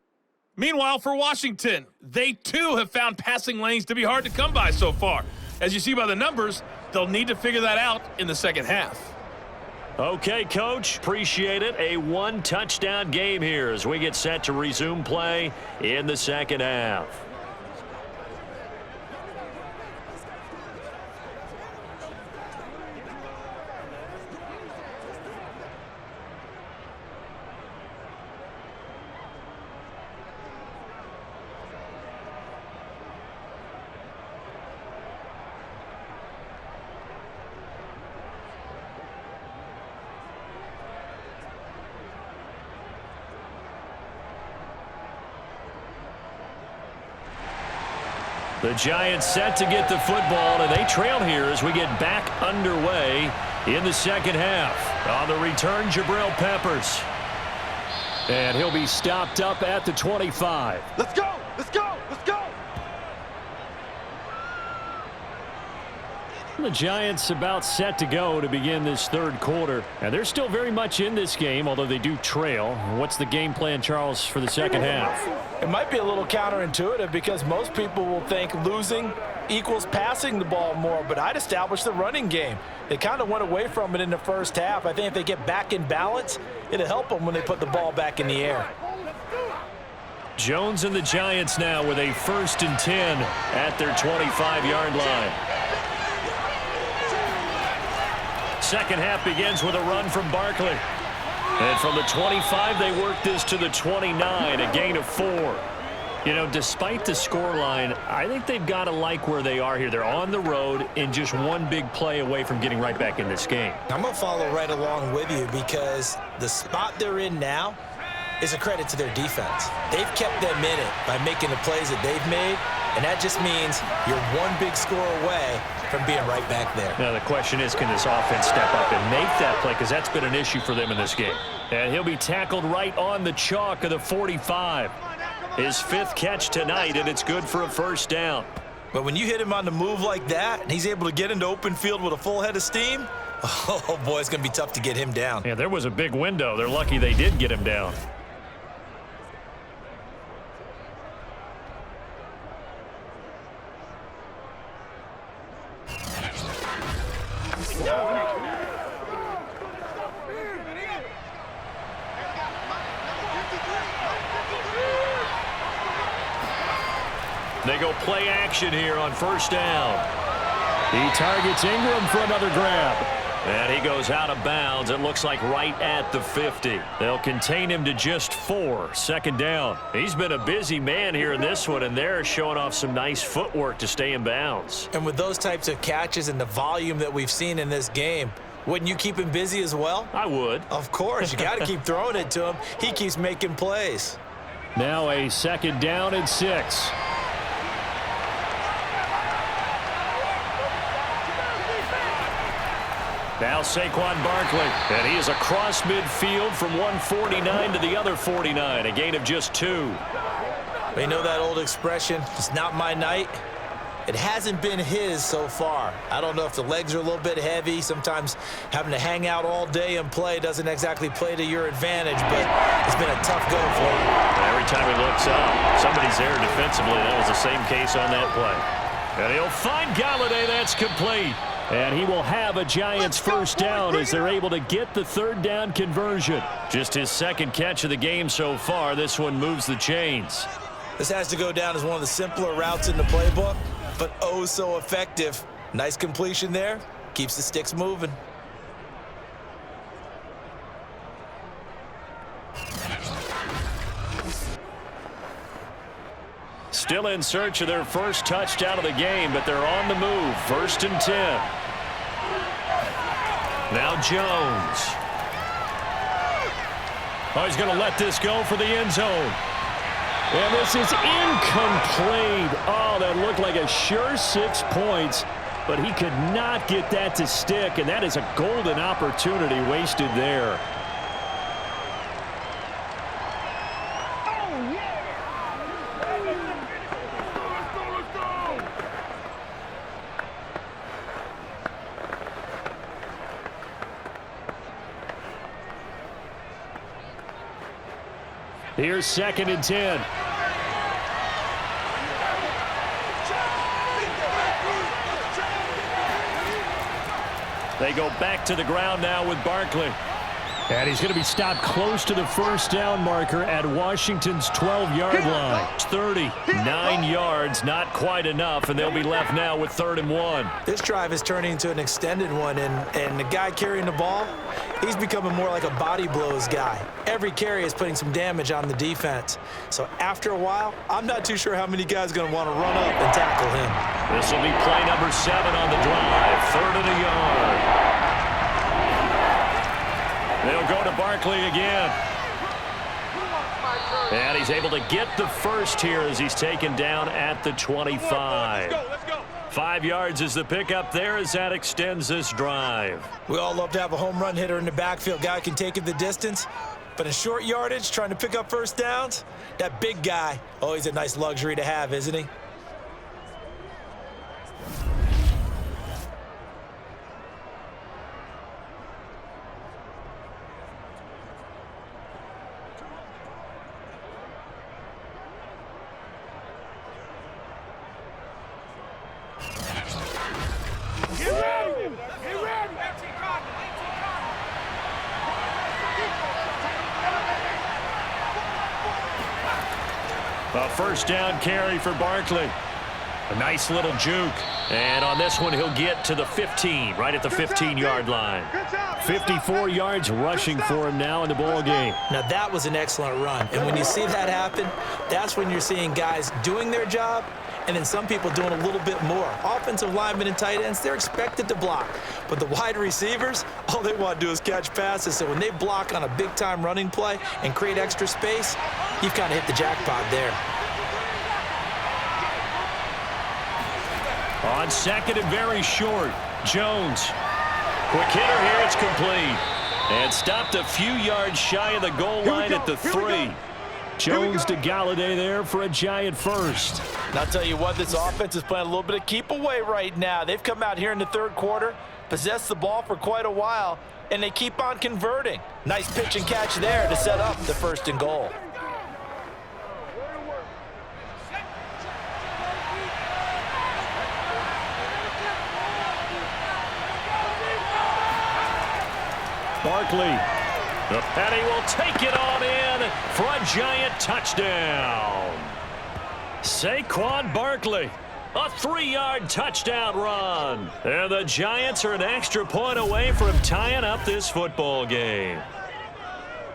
Meanwhile, for Washington, they too have found passing lanes to be hard to come by so far. As you see by the numbers, they'll need to figure that out in the second half. Okay, Coach, appreciate it. A 1-touchdown game here as we get set to resume play in the second half. The Giants set to get the football, and they trail here as we get back underway in the second half. On the return, Jabril Peppers. And he'll be stopped up at the 25. Let's go! Let's go! Let's go! The Giants about set to go to begin this third quarter. And they're still very much in this game, although they do trail. What's the game plan, Charles, for the second half? It might be a little counterintuitive because most people will think losing equals passing the ball more, but I'd establish the running game. They kind of went away from it in the first half. I think if they get back in balance, it'll help them when they put the ball back in the air. Jones and the Giants now with a 1st and 10 at their 25-yard line. Second half begins with a run from Barkley. And from the 25, they work this to the 29, a gain of 4. You know, despite the scoreline, I think they've got to like where they are here. They're on the road and just one big play away from getting right back in this game. I'm going to follow right along with you because the spot they're in now is a credit to their defense. They've kept them in it by making the plays that they've made, and that just means you're one big score away from being right back there. Now the question is, can this offense step up and make that play? Because that's been an issue for them in this game. And he'll be tackled right on the chalk of the 45. His 5th catch tonight, and it's good for a first down. But when you hit him on the move like that, and he's able to get into open field with a full head of steam, oh boy, it's going to be tough to get him down. Yeah, there was a big window. They're lucky they did get him down. They go play action here on first down. He targets Ingram for another grab. And he goes out of bounds. It looks like right at the 50. They'll contain him to just 4. Second down. He's been a busy man here in this one, and they're showing off some nice footwork to stay in bounds. And with those types of catches and the volume that we've seen in this game, Wouldn't you keep him busy as well? I would. Of course, you got to keep throwing it to him. He keeps making plays. Now a 2nd down and 6. Now Saquon Barkley, and he is across midfield from one 49 to the other 49, a gain of just 2. You know that old expression, it's not my night? It hasn't been his so far. I don't know if the legs are a little bit heavy. Sometimes having to hang out all day and play doesn't exactly play to your advantage, but it's been a tough go for him. Every time he looks up, somebody's there defensively. That was the same case on that play. And he'll find Galladay. That's complete. And he will have a Giants first down as they're able to get the 3rd down conversion. Just his 2nd catch of the game so far. This one moves the chains. This has to go down as one of the simpler routes in the playbook, but oh so effective. Nice completion there. Keeps the sticks moving. Still in search of their first touchdown of the game, but they're on the move. 1st and 10. Now Jones. Oh, he's going to let this go for the end zone. And this is incomplete. Oh, that looked like a sure 6 points, but he could not get that to stick, and that is a golden opportunity wasted there. Here's 2nd and 10. They go back to the ground now with Barkley. And he's going to be stopped close to the first down marker at Washington's 12-yard line. 39 yards, not quite enough, and they'll be left now with 3rd and 1. This drive is turning into an extended one, and the guy carrying the ball, he's becoming more like a body blows guy. Every carry is putting some damage on the defense. So after a while, I'm not too sure how many guys are going to want to run up and tackle him. This will be play number 7 on the drive. 3rd and a yard. They'll go to Barkley again. And he's able to get the first here as he's taken down at the 25. Let's go. 5 yards is the pickup there as that extends this drive. We all love to have a home run hitter in the backfield. Guy can take it the distance. But in short yardage, trying to pick up first downs, that big guy, always a nice luxury to have, isn't he? A first down carry for Barkley. A nice little juke. And on this one, he'll get to the 15, right at the 15-yard line. 54 yards rushing for him now in the ball game. Now, that was an excellent run. And when you see that happen, that's when you're seeing guys doing their job and then some people doing a little bit more. Offensive linemen and tight ends, they're expected to block. But the wide receivers, all they want to do is catch passes. So when they block on a big-time running play and create extra space, you've kind of hit the jackpot there. On 2nd and very short, Jones. Quick hitter here, it's complete. And stopped a few yards shy of the goal line at the 3. Jones to Galladay there for a Giant first. And I'll tell you what, this offense is playing a little bit of keep away right now. They've come out here in the 3rd quarter, possessed the ball for quite a while, and they keep on converting. Nice pitch and catch there to set up the 1st and goal. Barkley. And he will take it on in for a Giant touchdown. Saquon Barkley. A 3-yard touchdown run. And the Giants are an extra point away from tying up this football game.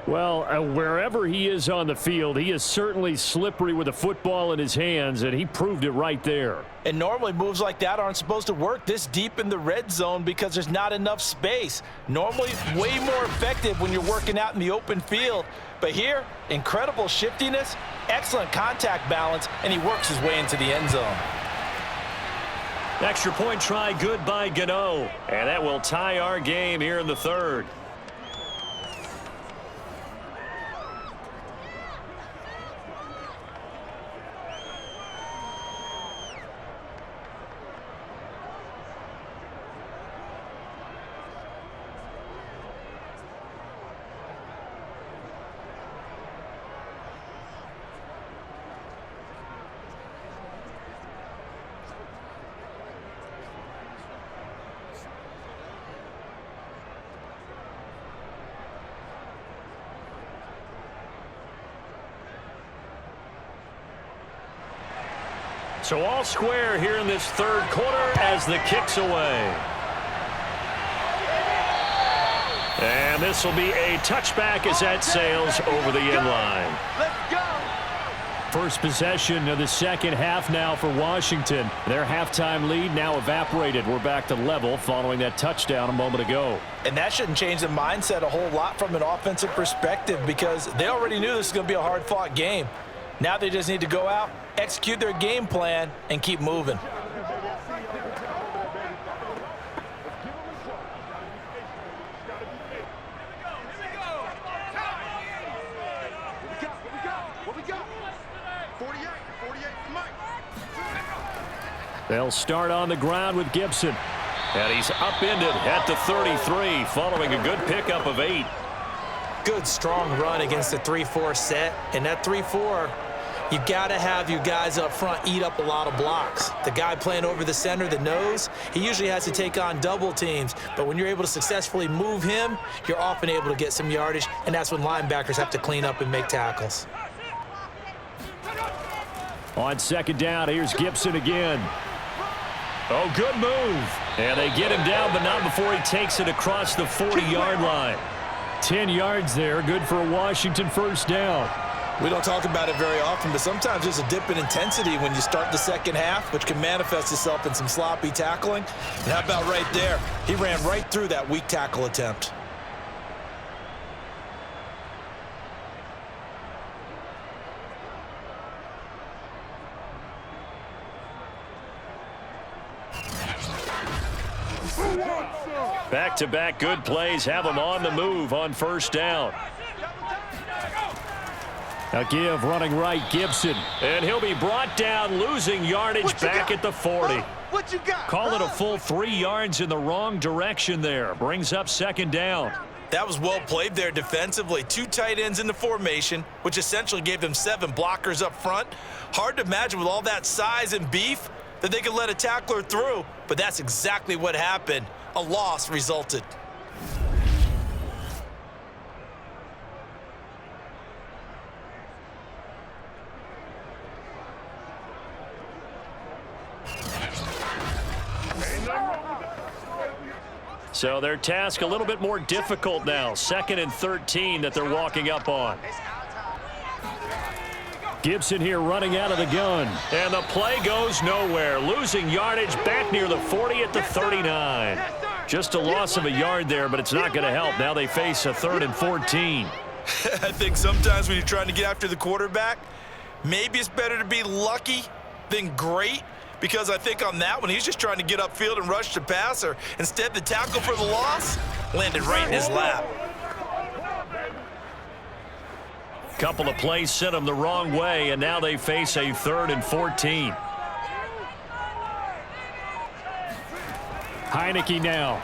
Well, wherever he is on the field, he is certainly slippery with a football in his hands, and he proved it right there. And normally moves like that aren't supposed to work this deep in the red zone because there's not enough space. Normally way more effective when you're working out in the open field. But here, incredible shiftiness, excellent contact balance, and he works his way into the end zone. Extra point try good by Gano. And that will tie our game here in the third. So all square here in this third quarter as the kick's away. And this will be a touchback as that sails over the end line. First possession of the second half now for Washington. Their halftime lead now evaporated. We're back to level following that touchdown a moment ago. And that shouldn't change the mindset a whole lot from an offensive perspective because they already knew this was going to be a hard-fought game. Now they just need to go out, execute their game plan, and keep moving. They'll start on the ground with Gibson. And he's upended at the 33 following a good pickup of 8. Good, strong run against the 3-4 set. And that 3-4, you got to have your guys up front eat up a lot of blocks. The guy playing over the center, the nose, he usually has to take on double teams. But when you're able to successfully move him, you're often able to get some yardage, and that's when linebackers have to clean up and make tackles. On second down, here's Gibson again. Oh, good move. And they get him down, but not before he takes it across the 40-yard line. 10 yards there, good for a Washington first down. We don't talk about it very often, but sometimes there's a dip in intensity when you start the second half, which can manifest itself in some sloppy tackling. And how about right there? He ran right through that weak tackle attempt. Back-to-back good plays have him on the move on first down. A give running right, Gibson. And he'll be brought down, losing yardage back at the 40. What you got? Call it a full 3 yards in the wrong direction there. Brings up second down. That was well played there defensively. 2 tight ends in the formation, which essentially gave them 7 blockers up front. Hard to imagine with all that size and beef that they could let a tackler through, but that's exactly what happened. A loss resulted. So their task a little bit more difficult now. 2nd and 13 that they're walking up on. Gibson here running out of the gun. And the play goes nowhere. Losing yardage back near the 40 at the 39. Just a loss of a yard there, but it's not going to help. Now they face a 3rd and 14. I think sometimes when you're trying to get after the quarterback, maybe it's better to be lucky than great, because I think on that one, he's just trying to get upfield and rush the passer. Instead, the tackle for the loss landed right in his lap. Couple of plays sent him the wrong way, and now they face a 3rd and 14. Heineke now.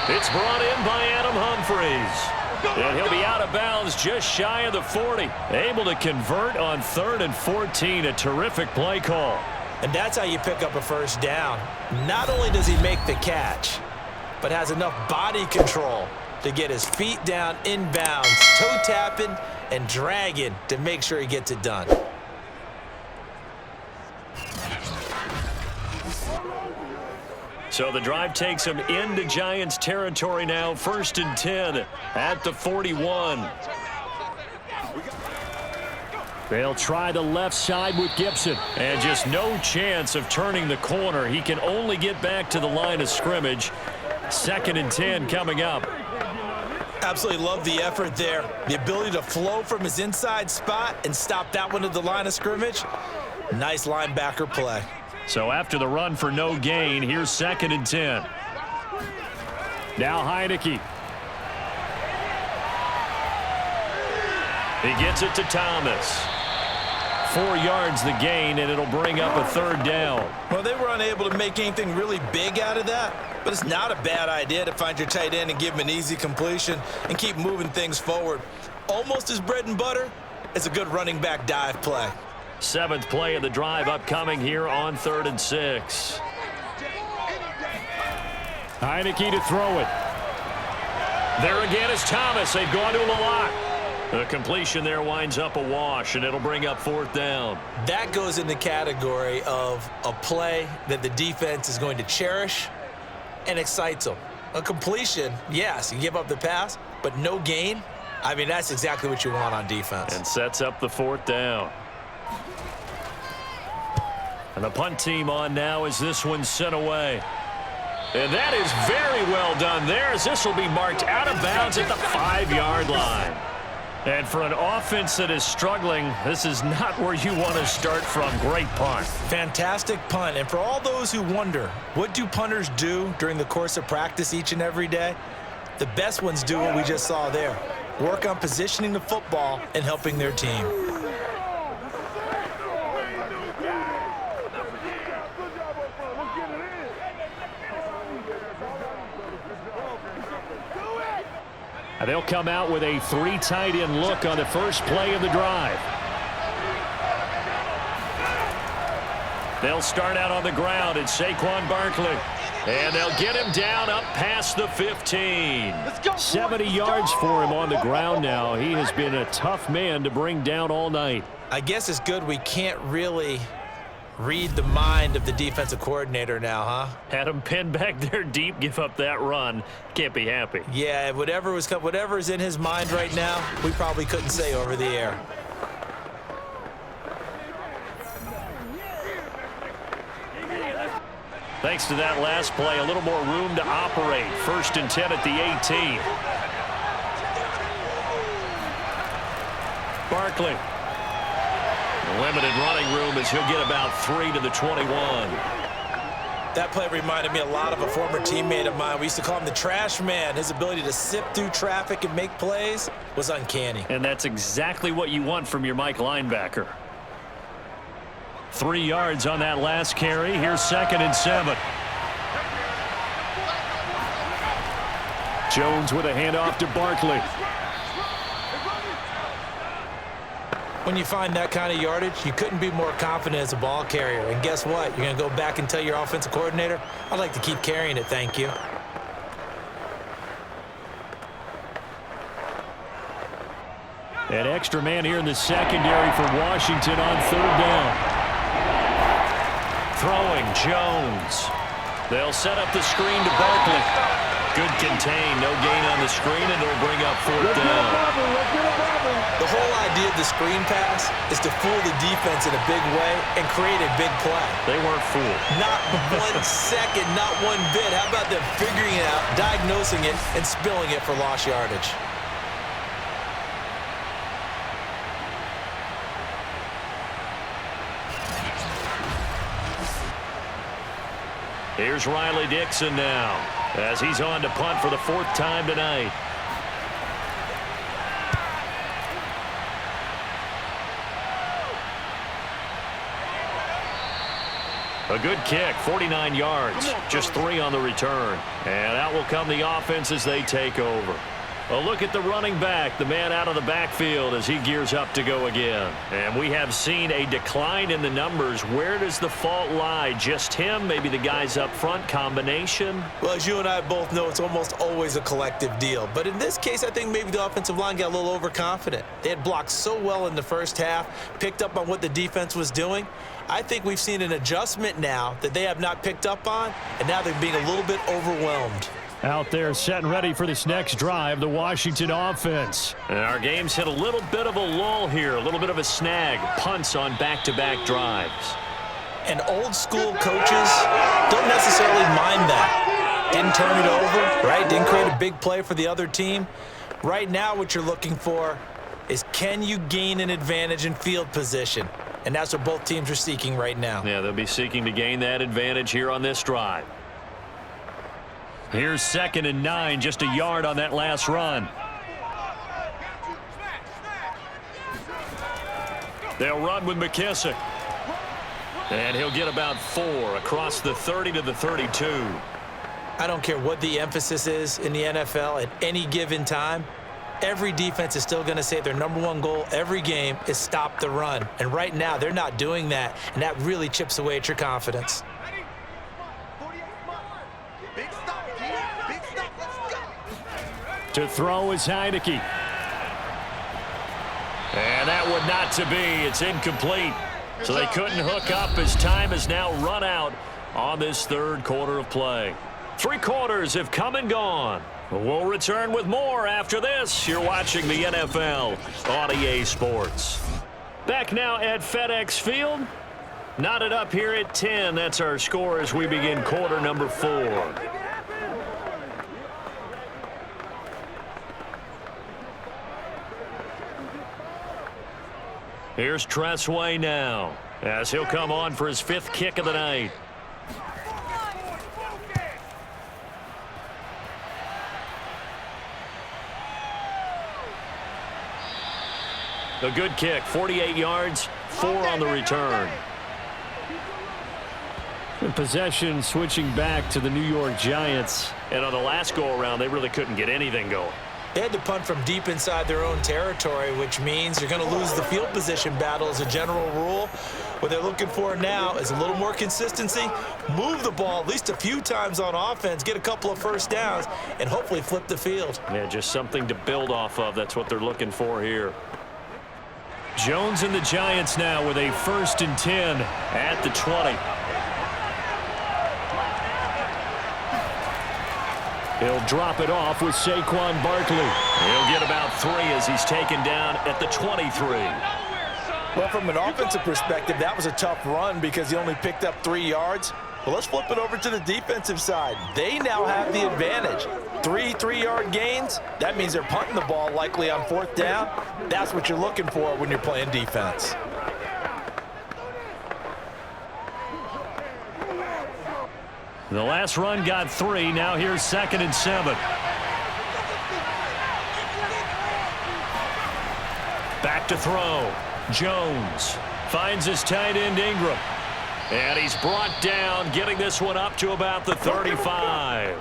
It's brought in by Adam Humphries. And he'll be out of bounds just shy of the 40. Able to convert on 3rd and 14. A terrific play call. And that's how you pick up a first down. Not only does he make the catch, but has enough body control to get his feet down inbounds, toe tapping and dragging to make sure he gets it done. So the drive takes them into Giants territory now. 1st and 10 at the 41. They'll try the left side with Gibson. And just no chance of turning the corner. He can only get back to the line of scrimmage. 2nd and 10 coming up. Absolutely love the effort there. The ability to flow from his inside spot and stop that one at the line of scrimmage. Nice linebacker play. So after the run for no gain, here's 2nd and 10. Now Heineke. He gets it to Thomas. 4 yards the gain, and it'll bring up a 3rd down. Well, they were unable to make anything really big out of that, but it's not a bad idea to find your tight end and give him an easy completion and keep moving things forward. Almost his bread and butter is a good running back dive play. 7th play of the drive upcoming here on 3rd and 6. Heineke to throw it. There again is Thomas. They've gone to him a lot. The completion there winds up a wash, and it'll bring up 4th down. That goes in the category of a play that the defense is going to cherish and excites them. A completion, yes, you give up the pass, but no gain. I mean, that's exactly what you want on defense. And sets up the 4th down. And the punt team on now as this one's sent away. And that is very well done there, as this will be marked out of bounds at the 5-yard line. And for an offense that is struggling, this is not where you want to start from. Great punt. Fantastic punt. And for all those who wonder, what do punters do during the course of practice each and every day? The best ones do what we just saw there. Work on positioning the football and helping their team. They'll come out with a 3 tight end look on the first play of the drive. They'll start out on the ground. It's Saquon Barkley. And they'll get him down up past the 15. 70 yards for him on the ground now. He has been a tough man to bring down all night. I guess it's good we can't really read the mind of the defensive coordinator now, huh? Had him pinned back there deep, give up that run. Can't be happy. Yeah, whatever is in his mind right now, we probably couldn't say over the air. Thanks to that last play, a little more room to operate. 1st and 10 at the 18. Barkley. Limited running room as he'll get about 3 to the 21. That play reminded me a lot of a former teammate of mine. We used to call him the trash man. His ability to sift through traffic and make plays was uncanny. And that's exactly what you want from your Mike linebacker. 3 yards on that last carry. Here's 2nd and 7. Jones with a handoff to Barkley. When you find that kind of yardage, you couldn't be more confident as a ball carrier. And guess what? You're going to go back and tell your offensive coordinator, I'd like to keep carrying it, thank you. An extra man here in the secondary for Washington on 3rd down. Throwing Jones. They'll set up the screen to Barkley. Good contain, no gain on the screen, and it'll bring up 4th down. The whole idea of the screen pass is to fool the defense in a big way and create a big play. They weren't fooled. Not 1 second, not 1 bit. How about them figuring it out, diagnosing it, and spilling it for lost yardage? Here's Riley Dixon now as he's on to punt for the 4th time tonight. A good kick, 49 yards, just 3 on the return. And out will come the offense as they take over. A look at the running back, the man out of the backfield as he gears up to go again. And we have seen a decline in the numbers. Where does the fault lie? Just him? Maybe the guys up front? Combination? Well, as you and I both know, it's almost always a collective deal. But in this case, I think maybe the offensive line got a little overconfident. They had blocked so well in the first half, picked up on what the defense was doing. I think we've seen an adjustment now that they have not picked up on, and now they're being a little bit overwhelmed. Out there set and ready for this next drive, the Washington offense. And our game's hit a little bit of a lull here, a little bit of a snag. Punts on back-to-back drives. And old school coaches don't necessarily mind that. Didn't turn it over, right? Didn't create a big play for the other team. Right now what you're looking for is, can you gain an advantage in field position? And that's what both teams are seeking right now. Yeah, they'll be seeking to gain that advantage here on this drive. Here's 2nd and 9, just a yard on that last run. They'll run with McKissick. And he'll get about 4 across the 30 to the 32. I don't care what the emphasis is in the NFL at any given time. Every defense is still going to say their #1 goal every game is stop the run. And right now, they're not doing that, and that really chips away at your confidence. To throw is Heineke. And that would not to be. It's incomplete. So they couldn't hook up as time has now run out on this third quarter of play. 3 quarters have come and gone. We'll return with more after this. You're watching the NFL on EA Sports. Back now at FedEx Field. Knotted up here at 10. That's our score as we begin quarter number 4. Here's Tressway now as he'll come on for his 5th kick of the night. A good kick, 48 yards, 4 on the return. Possession switching back to the New York Giants. And on the last go-around, they really couldn't get anything going. They had to punt from deep inside their own territory, which means you're going to lose the field position battle as a general rule. What they're looking for now is a little more consistency, move the ball at least a few times on offense, get a couple of first downs, and hopefully flip the field. Yeah, just something to build off of. That's what they're looking for here. Jones and the Giants now with a 1st and 10 at the 20. He'll drop it off with Saquon Barkley. He'll get about 3 as he's taken down at the 23. Well, from an offensive perspective, that was a tough run because he only picked up 3 yards. But let's flip it over to the defensive side. They now have the advantage. 3 3-yard gains, that means they're punting the ball likely on 4th down. That's what you're looking for when you're playing defense. The last run got 3. Now here's 2nd and 7. Back to throw. Jones finds his tight end Ingram. And he's brought down, getting this one up to about the 35.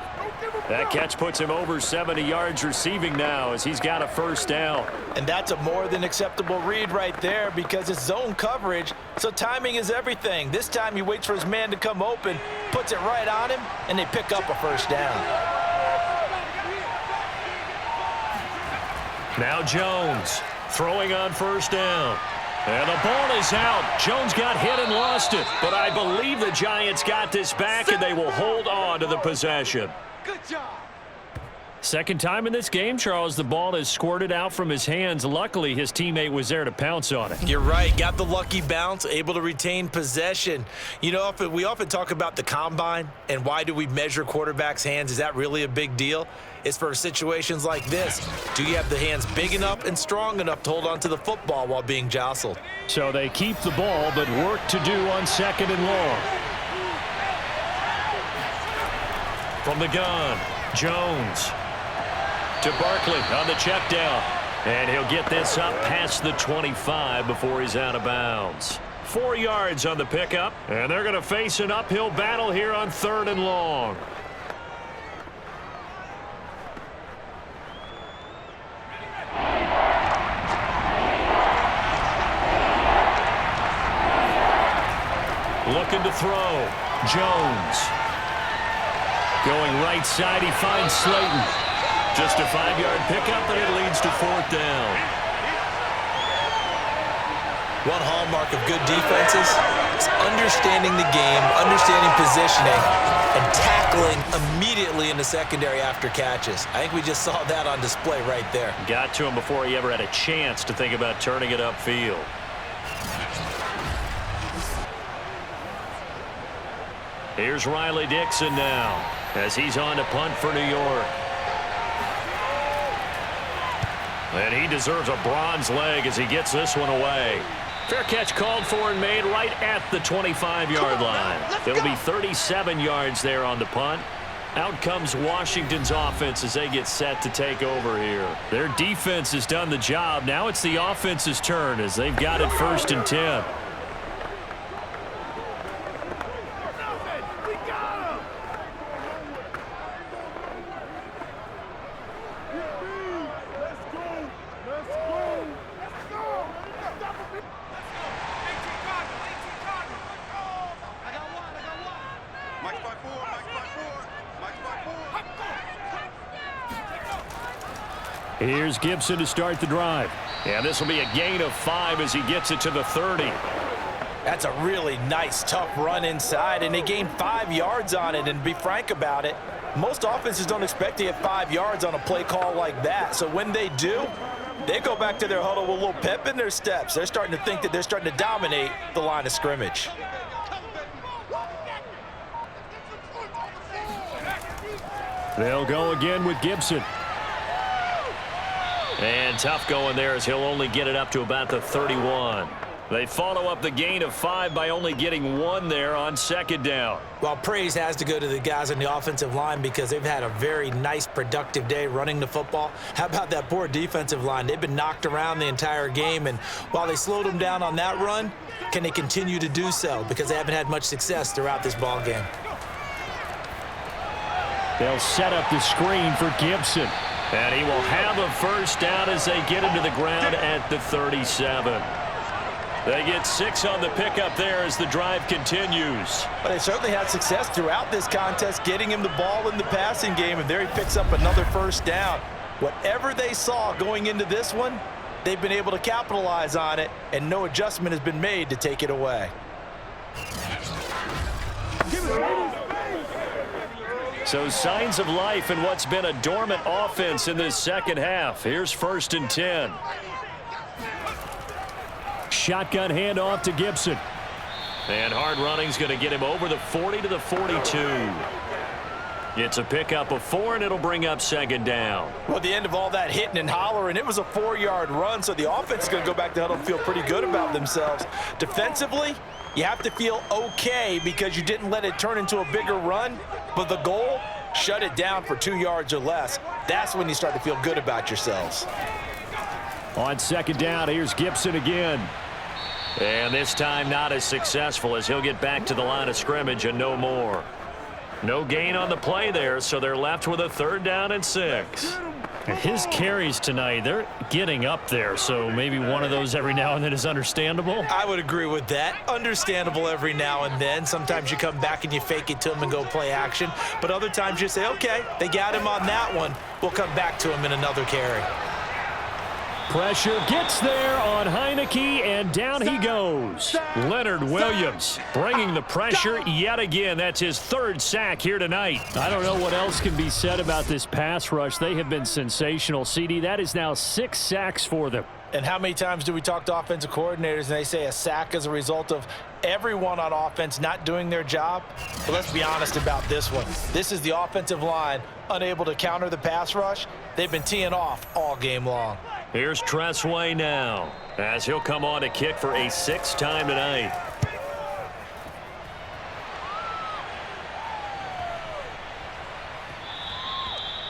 That catch puts him over 70 yards receiving now as he's got a 1st down. And that's a more than acceptable read right there because it's zone coverage, so timing is everything. This time he waits for his man to come open, puts it right on him, and they pick up a 1st down. Now Jones throwing on 1st down. And the ball is out. Jones got hit and lost it. But I believe the Giants got this back, and they will hold on to the possession. Good job. Second time in this game, Charles, the ball has squirted out from his hands. Luckily, his teammate was there to pounce on it. You're right. Got the lucky bounce, able to retain possession. You know, we often talk about the combine and why do we measure quarterbacks' hands. Is that really a big deal? It's for situations like this. Do you have the hands big enough and strong enough to hold on to the football while being jostled? So they keep the ball, but work to do on 2nd and long. From the gun, Jones to Barkley on the check down. And he'll get this up past the 25 before he's out of bounds. 4 yards on the pickup, and they're going to face an uphill battle here on 3rd and long. looking to throw. Jones. Going right side, he finds Slayton. Just a 5-yard pickup, and it leads to 4th down. One hallmark of good defenses is understanding the game, understanding positioning, and tackling immediately in the secondary after catches. I think we just saw that on display right there. Got to him before he ever had a chance to think about turning it upfield. Here's Riley Dixon now as he's on to punt for New York. And he deserves a bronze leg as he gets this one away. Fair catch called for and made right at the 25-yard line. It'll be 37 yards there on the punt. Out comes Washington's offense as they get set to take over here. Their defense has done the job. Now it's the offense's turn as they've got it 1st and 10. Here's Gibson to start the drive. And this will be a gain of 5 as he gets it to the 30. That's a really nice, tough run inside, and they gained 5 yards on it. And to be frank about it, most offenses don't expect to get 5 yards on a play call like that. So when they do, they go back to their huddle with a little pep in their steps. They're starting to think that they're starting to dominate the line of scrimmage. They'll go again with Gibson. And tough going there as he'll only get it up to about the 31. They follow up the gain of 5 by only getting 1 there on 2nd down. Well, praise has to go to the guys on the offensive line because they've had a very nice, productive day running the football. How about that poor defensive line? They've been knocked around the entire game, and while they slowed them down on that run, can they continue to do so? Because they haven't had much success throughout this ball game. They'll set up the screen for Gibson. And he will have a 1st down as they get him to the ground at the 37. They get 6 on the pickup there as the drive continues. But they certainly had success throughout this contest, getting him the ball in the passing game, and there he picks up another 1st down. Whatever they saw going into this one, they've been able to capitalize on it, and no adjustment has been made to take it away. So signs of life in what's been a dormant offense in this 2nd half. Here's 1st and 10. Shotgun handoff to Gibson. And hard running's going to get him over the 40 to the 42. It's a pickup of 4, and it'll bring up 2nd down. Well, at the end of all that hitting and hollering, it was a 4-yard run, so the offense is going to go back to huddle and feel pretty good about themselves. Defensively, you have to feel okay because you didn't let it turn into a bigger run, but the goal, shut it down for 2 yards or less. That's when you start to feel good about yourselves. On 2nd down, here's Gibson again. And this time not as successful as he'll get back to the line of scrimmage and no more. No gain on the play there, so they're left with a 3rd down and 6. His carries tonight, they're getting up there, so maybe one of those every now and then is understandable. I would agree with that. Understandable every now and then. Sometimes you come back and you fake it to him and go play action. But other times you say, okay, they got him on that one. We'll come back to him in another carry. Pressure gets there on Heineke, and down he goes. Leonard Williams bringing the pressure yet again. That's his 3rd sack here tonight. I don't know what else can be said about this pass rush. They have been sensational, CD. That is now 6 sacks for them. And how many times do we talk to offensive coordinators and they say a sack is a result of everyone on offense not doing their job? But let's be honest about this one. This is the offensive line unable to counter the pass rush. They've been teeing off all game long. Here's Tressway now as he'll come on to kick for a 6th time tonight.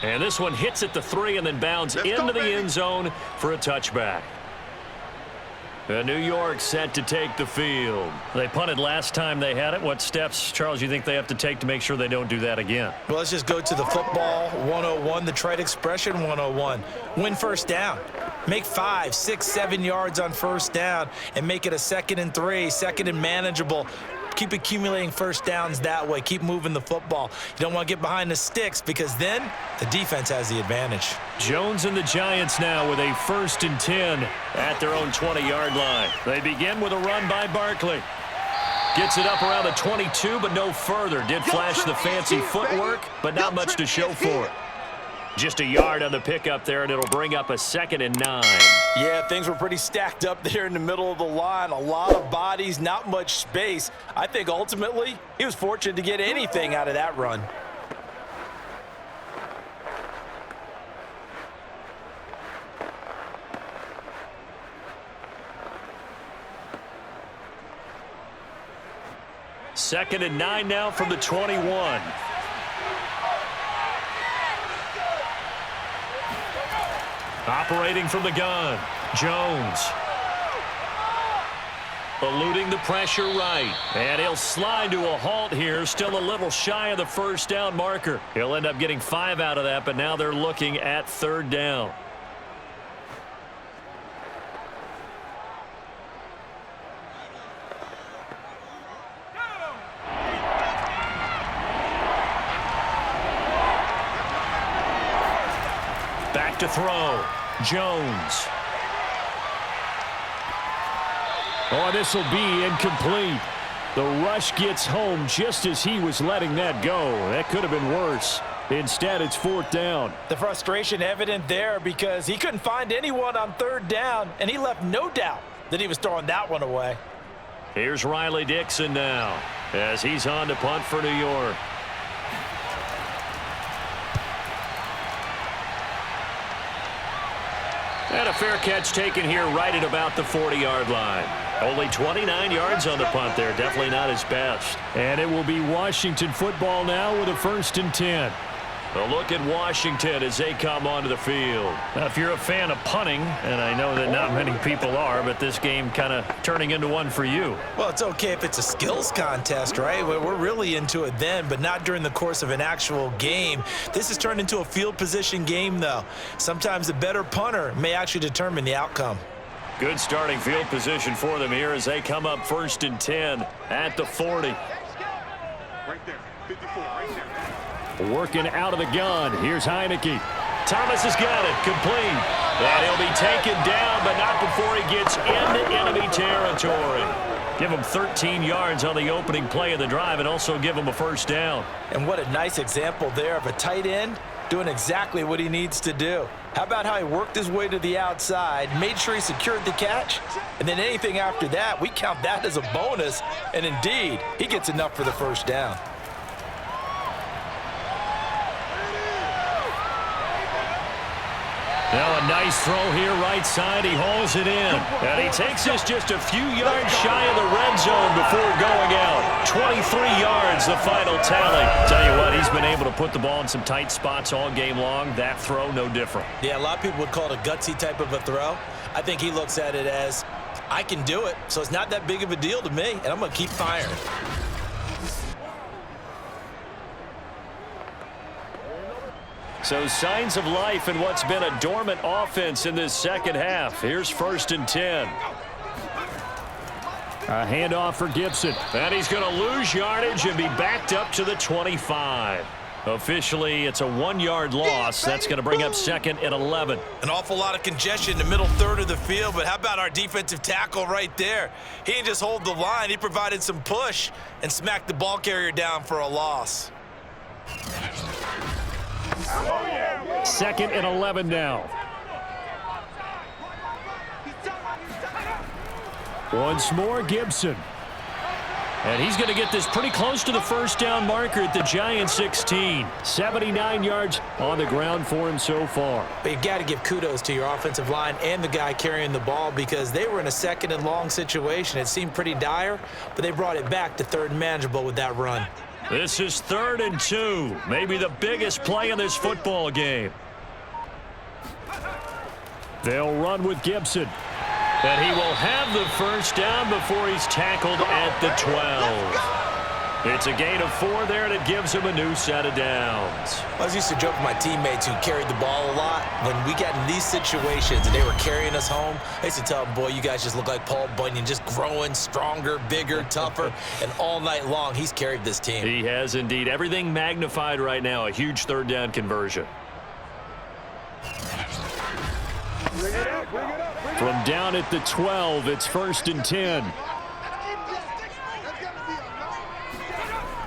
And this one hits at the 3 and then bounds into the end zone for a touchback. And New York set to take the field. They punted last time they had it. What steps, Charles, you think they have to take to make sure they don't do that again? Well, let's just go to the football 101, the trade expression 101. Win 1st down. Make 5, 6, 7 yards on 1st down and make it a 2nd and 3, 2nd and manageable. Keep accumulating first downs that way. Keep moving the football. You don't want to get behind the sticks because then the defense has the advantage. Jones and the Giants now with a 1st and 10 at their own 20-yard line. They begin with a run by Barkley. Gets it up around the 22, but no further. Did flash the fancy footwork, but not much to show for it. Just a yard on the pickup there, and it'll bring up a 2nd and 9. Yeah, things were pretty stacked up there in the middle of the line. A lot of bodies, not much space. I think ultimately he was fortunate to get anything out of that run. Second and 9 now from the 21. Operating from the gun, Jones. Eluding the pressure right. And he'll slide to a halt here, still a little shy of the first down marker. He'll end up getting 5 out of that, but now they're looking at 3rd down. Back to throw. Jones. Oh, this will be incomplete. The rush gets home just as he was letting that go. That could have been worse. Instead, it's 4th down. The frustration evident there because he couldn't find anyone on 3rd down, and he left no doubt that he was throwing that one away. Here's Riley Dixon now as he's on to punt for New York. And a fair catch taken here right at about the 40-yard line. Only 29 yards on the punt there. Definitely not his best. And it will be Washington football now with a 1st and 10. A look at Washington as they come onto the field. Now, if you're a fan of punting, and I know that not many people are, but this game kind of turning into one for you. Well, it's okay if it's a skills contest, right? We're really into it then, but not during the course of an actual game. This has turned into a field position game, though. Sometimes the better punter may actually determine the outcome. Good starting field position for them here as they come up 1st and 10 at the 40. Right there, 54, right there. Working out of the gun. Here's Heineke. Thomas has got it. Complete. And he'll be taken down, but not before he gets into enemy territory. Give him 13 yards on the opening play of the drive and also give him a 1st down. And what a nice example there of a tight end doing exactly what he needs to do. How about how he worked his way to the outside, made sure he secured the catch, and then anything after that, we count that as a bonus. And indeed, he gets enough for the 1st down. Now a nice throw here right side. He hauls it in. And he takes this just a few yards shy of the red zone before going out. 23 yards, the final tally. Tell you what, he's been able to put the ball in some tight spots all game long. That throw, no different. Yeah, a lot of people would call it a gutsy type of a throw. I think he looks at it as, I can do it, so it's not that big of a deal to me, and I'm going to keep firing. So signs of life in what's been a dormant offense in this 2nd half. Here's 1st and 10. A handoff for Gibson. And he's going to lose yardage and be backed up to the 25. Officially, it's a 1-yard loss. That's going to bring up 2nd and 11. An awful lot of congestion in the middle 3rd of the field, but how about our defensive tackle right there? He didn't just hold the line. He provided some push and smacked the ball carrier down for a loss. 2nd and 11 now. Once more, Gibson. And he's going to get this pretty close to the 1st down marker at the Giants 16. 79 yards on the ground for him so far. But you've got to give kudos to your offensive line and the guy carrying the ball because they were in a 2nd and long situation. It seemed pretty dire, but they brought it back to 3rd and manageable with that run. This is 3rd and 2. Maybe the biggest play in this football game. They'll run with Gibson. And he will have the 1st down before he's tackled at the 12. It's a gain of 4 there, and it gives him a new set of downs. I was used to joke with my teammates who carried the ball a lot. When we got in these situations and they were carrying us home, I used to tell them, boy, you guys just look like Paul Bunyan, just growing stronger, bigger, tougher, and all night long he's carried this team. He has indeed. Everything magnified right now, a huge third down conversion. From down at the 12, it's 1st and 10.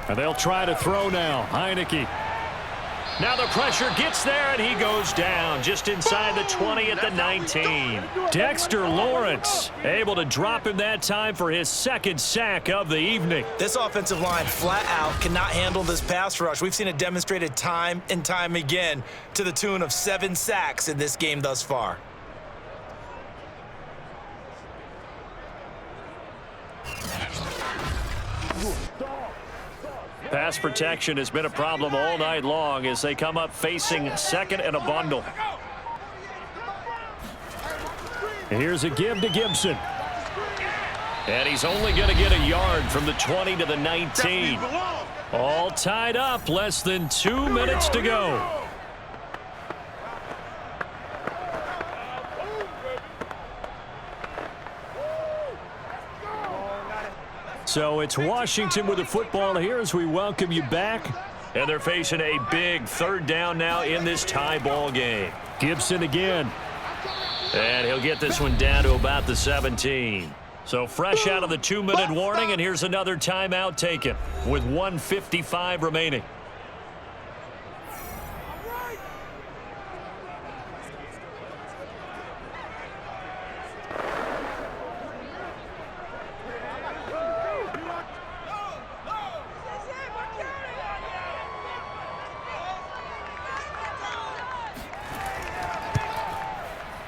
And they'll try to throw now. Heineke. Now the pressure gets there, and he goes down just inside the 20 at the 19. Dexter Lawrence able to drop him that time for his 2nd sack of the evening. This offensive line flat out cannot handle this pass rush. We've seen it demonstrated time and time again to the tune of 7 sacks in this game thus far. Pass protection has been a problem all night long as they come up facing 2nd and a bundle. Here's a give to Gibson. And he's only going to get a yard from the 20 to the 19. All tied up, less than 2 minutes to go. So it's Washington with the football here as we welcome you back. And they're facing a big 3rd down now in this tie ball game. Gibson again. And he'll get this one down to about the 17. So fresh out of the 2-minute warning, and here's another timeout taken with 1:55 remaining.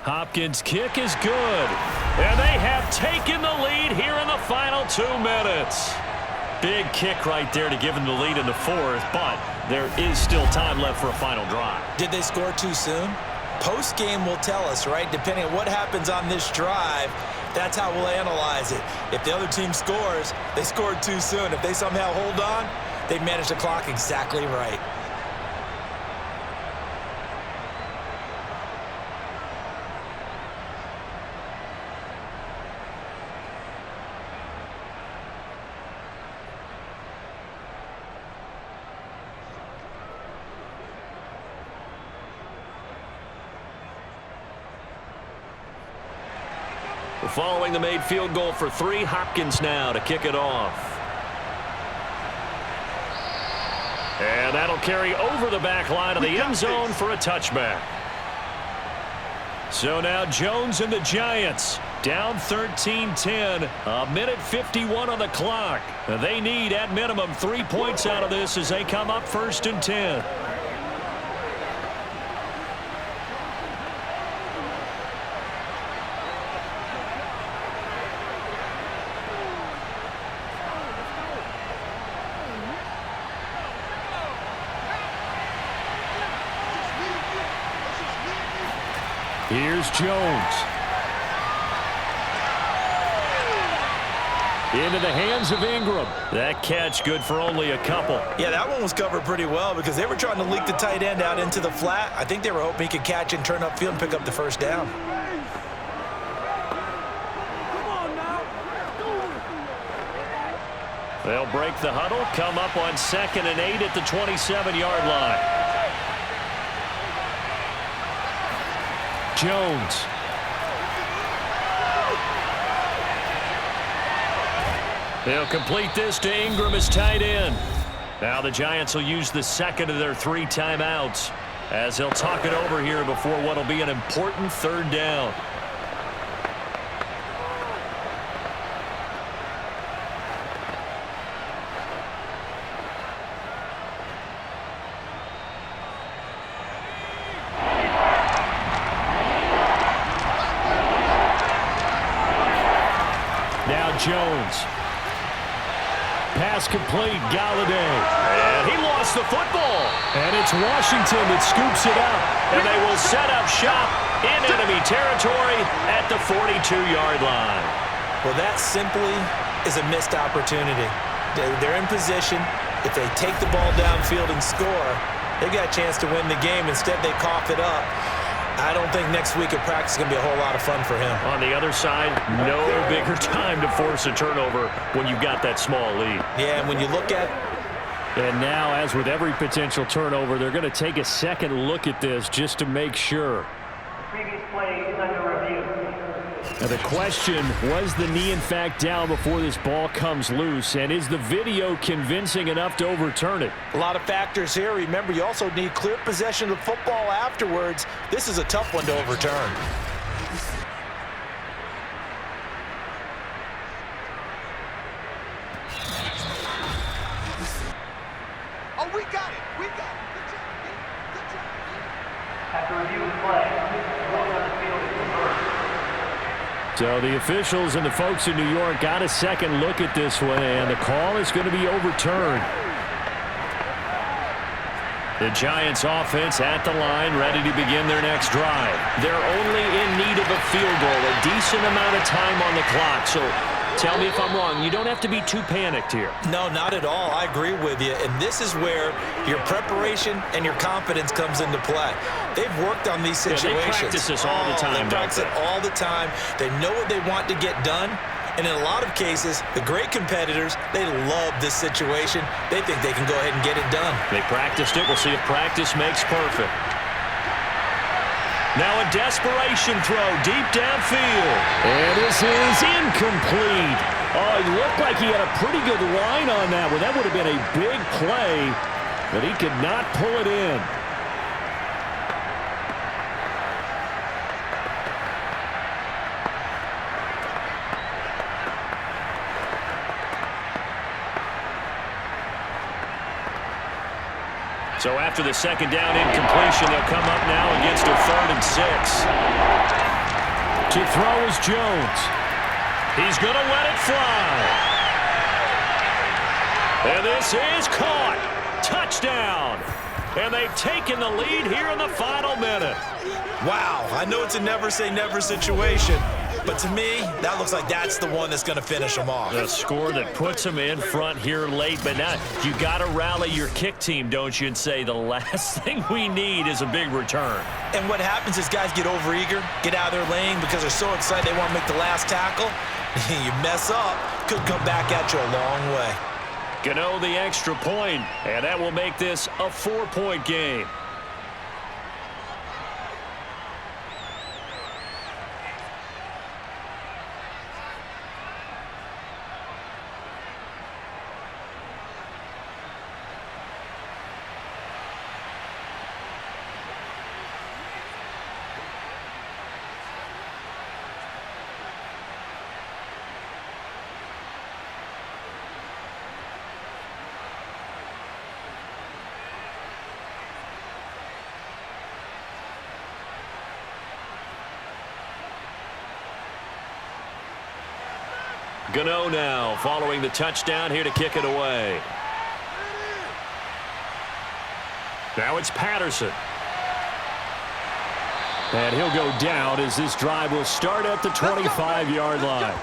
Hopkins' kick is good. And they have taken the lead here in the final 2 minutes. Big kick right there to give them the lead in the 4th, but there is still time left for a final drive. Did they score too soon? Post-game will tell us, right? Depending on what happens on this drive, that's how we'll analyze it. If the other team scores, they scored too soon. If they somehow hold on, they managed the clock exactly right. Following the made field goal for 3, Hopkins now to kick it off. And that'll carry over the back line of the end zone for a touchback. So now Jones and the Giants down 13-10, a minute 51 on the clock. They need at minimum 3 points out of this as they come up 1st and 10. Here's Jones. Into the hands of Ingram. That catch good for only a couple. Yeah, that one was covered pretty well because they were trying to leak the tight end out into the flat. I think they were hoping he could catch and turn upfield and pick up the 1st down. They'll break the huddle, come up on 2nd and 8 at the 27-yard line. Jones. They'll complete this to Ingram as tight end. Now the Giants will use the 2nd of their 3 timeouts as they'll talk it over here before what will be an important 3rd down. Jones. Pass complete, Galladay. And he lost the football. And it's Washington that scoops it up. And they will set up shop in enemy territory at the 42-yard line. Well, that simply is a missed opportunity. They're in position. If they take the ball downfield and score, they got a chance to win the game. Instead, they cough it up. I don't think next week of practice is going to be a whole lot of fun for him. On the other side, no bigger time to force a turnover when you've got that small lead. Yeah, and when you look at... And now, as with every potential turnover, they're going to take a second look at this just to make sure. Previous play is under review. Now the question, was the knee in fact down before this ball comes loose? And is the video convincing enough to overturn it? A lot of factors here. Remember, you also need clear possession of the football afterwards. This is a tough one to overturn. Oh, we got it. We got it. Good job. Good job. After review of play, ruling on the field is reversed. So the officials and the folks in New York got a second look at this one, and the call is going to be overturned. The Giants offense at the line, ready to begin their next drive. They're only in need of a field goal, a decent amount of time on the clock. So tell me if I'm wrong. You don't have to be too panicked here. No, not at all. I agree with you. And this is where your preparation and your confidence comes into play. They've worked on these situations. They practice this all the time, They practice it all the time. They know what they want to get done. And in a lot of cases, the great competitors, they love this situation. They think they can go ahead and get it done. They practiced it. We'll see if practice makes perfect. Now a desperation throw deep downfield. And this is incomplete. Oh, it looked like he had a pretty good line on that one. That would have been a big play, but he could not pull it in. So after the second down incompletion, they'll come up now against a 3rd and 6. To throw is Jones. He's going to let it fly. And this is caught. Touchdown. And they've taken the lead here in the final minute. Wow, I know it's a never-say-never situation, but to me, that looks like that's the one that's going to finish them off. The score that puts them in front here late, but now you got to rally your kick team, don't you, and say the last thing we need is a big return. And what happens is guys get overeager, get out of their lane because they're so excited they want to make the last tackle. You mess up, could come back at you a long way. Gano the extra point, and that will make this a 4-point game. Gano now following the touchdown here to kick it away. Now it's Patterson. And he'll go down as this drive will start at the 25-yard line.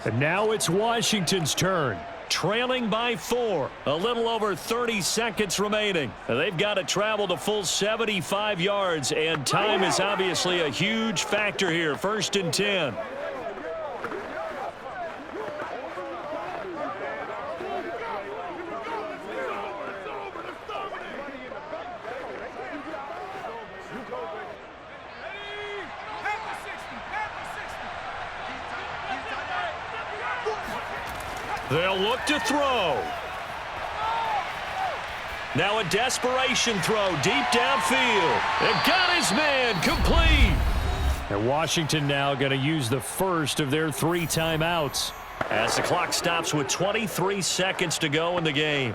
And now it's Washington's turn. Trailing by 4. A little over 30 seconds remaining. They've got to travel the full 75 yards, and time is obviously a huge factor here. 1st and 10. They'll look to throw. Now a desperation throw deep downfield. And got his man complete. And Washington now going to use the first of their 3 timeouts. As the clock stops with 23 seconds to go in the game.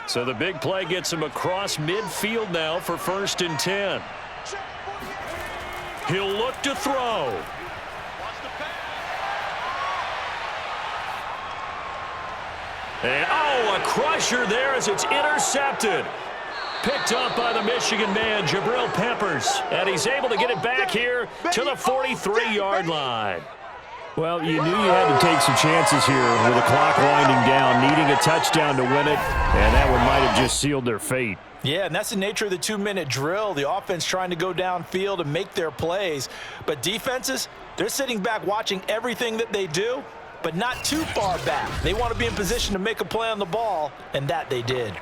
So the big play gets him across midfield now for 1st and 10. He'll look to throw. And, oh, a crusher there as it's intercepted. Picked up by the Michigan man, Jabril Peppers. And he's able to get it back here to the 43-yard line. Well, you knew you had to take some chances here with the clock winding down, needing a touchdown to win it, and that one might have just sealed their fate. Yeah, and that's the nature of the 2-minute drill. The offense trying to go downfield and make their plays. But defenses, they're sitting back watching everything that they do, but not too far back. They want to be in position to make a play on the ball, and that they did.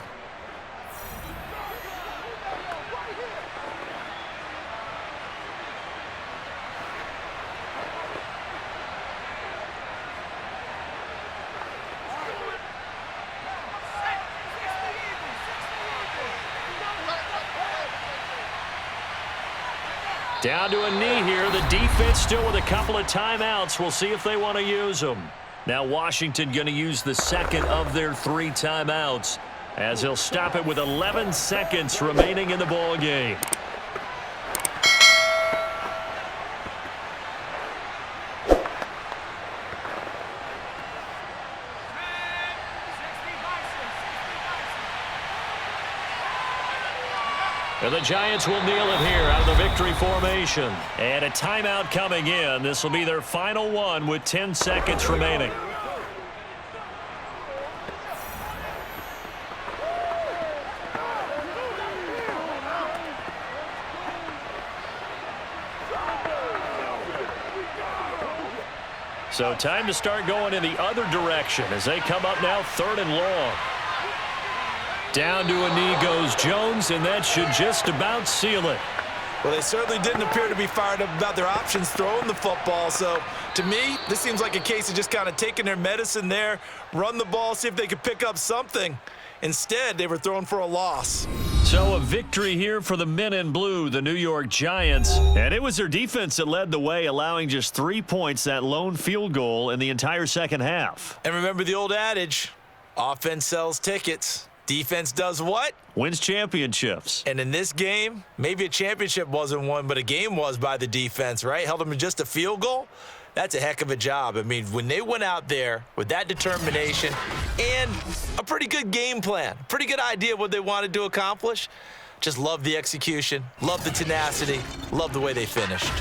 Down to a knee here. The defense still with a couple of timeouts. We'll see if they want to use them. Now Washington going to use the second of their 3 timeouts as he'll stop it with 11 seconds remaining in the ball game. And the Giants will kneel it here out of the victory formation. And a timeout coming in. This will be their final one with 10 seconds remaining. So time to start going in the other direction as they come up now 3rd and long. Down to a knee goes Jones, and that should just about seal it. Well, they certainly didn't appear to be fired up about their options throwing the football. So, to me, this seems like a case of just kind of taking their medicine there, run the ball, see if they could pick up something. Instead, they were throwing for a loss. So a victory here for the men in blue, the New York Giants. And it was their defense that led the way, allowing just 3 points, that lone field goal in the entire second half. And remember the old adage, offense sells tickets. Defense does what? Wins championships. And in this game, maybe a championship wasn't won, but a game was by the defense, right? Held them to just a field goal. That's a heck of a job. I mean, when they went out there with that determination and a pretty good game plan, pretty good idea what they wanted to accomplish, just love the execution, love the tenacity, love the way they finished.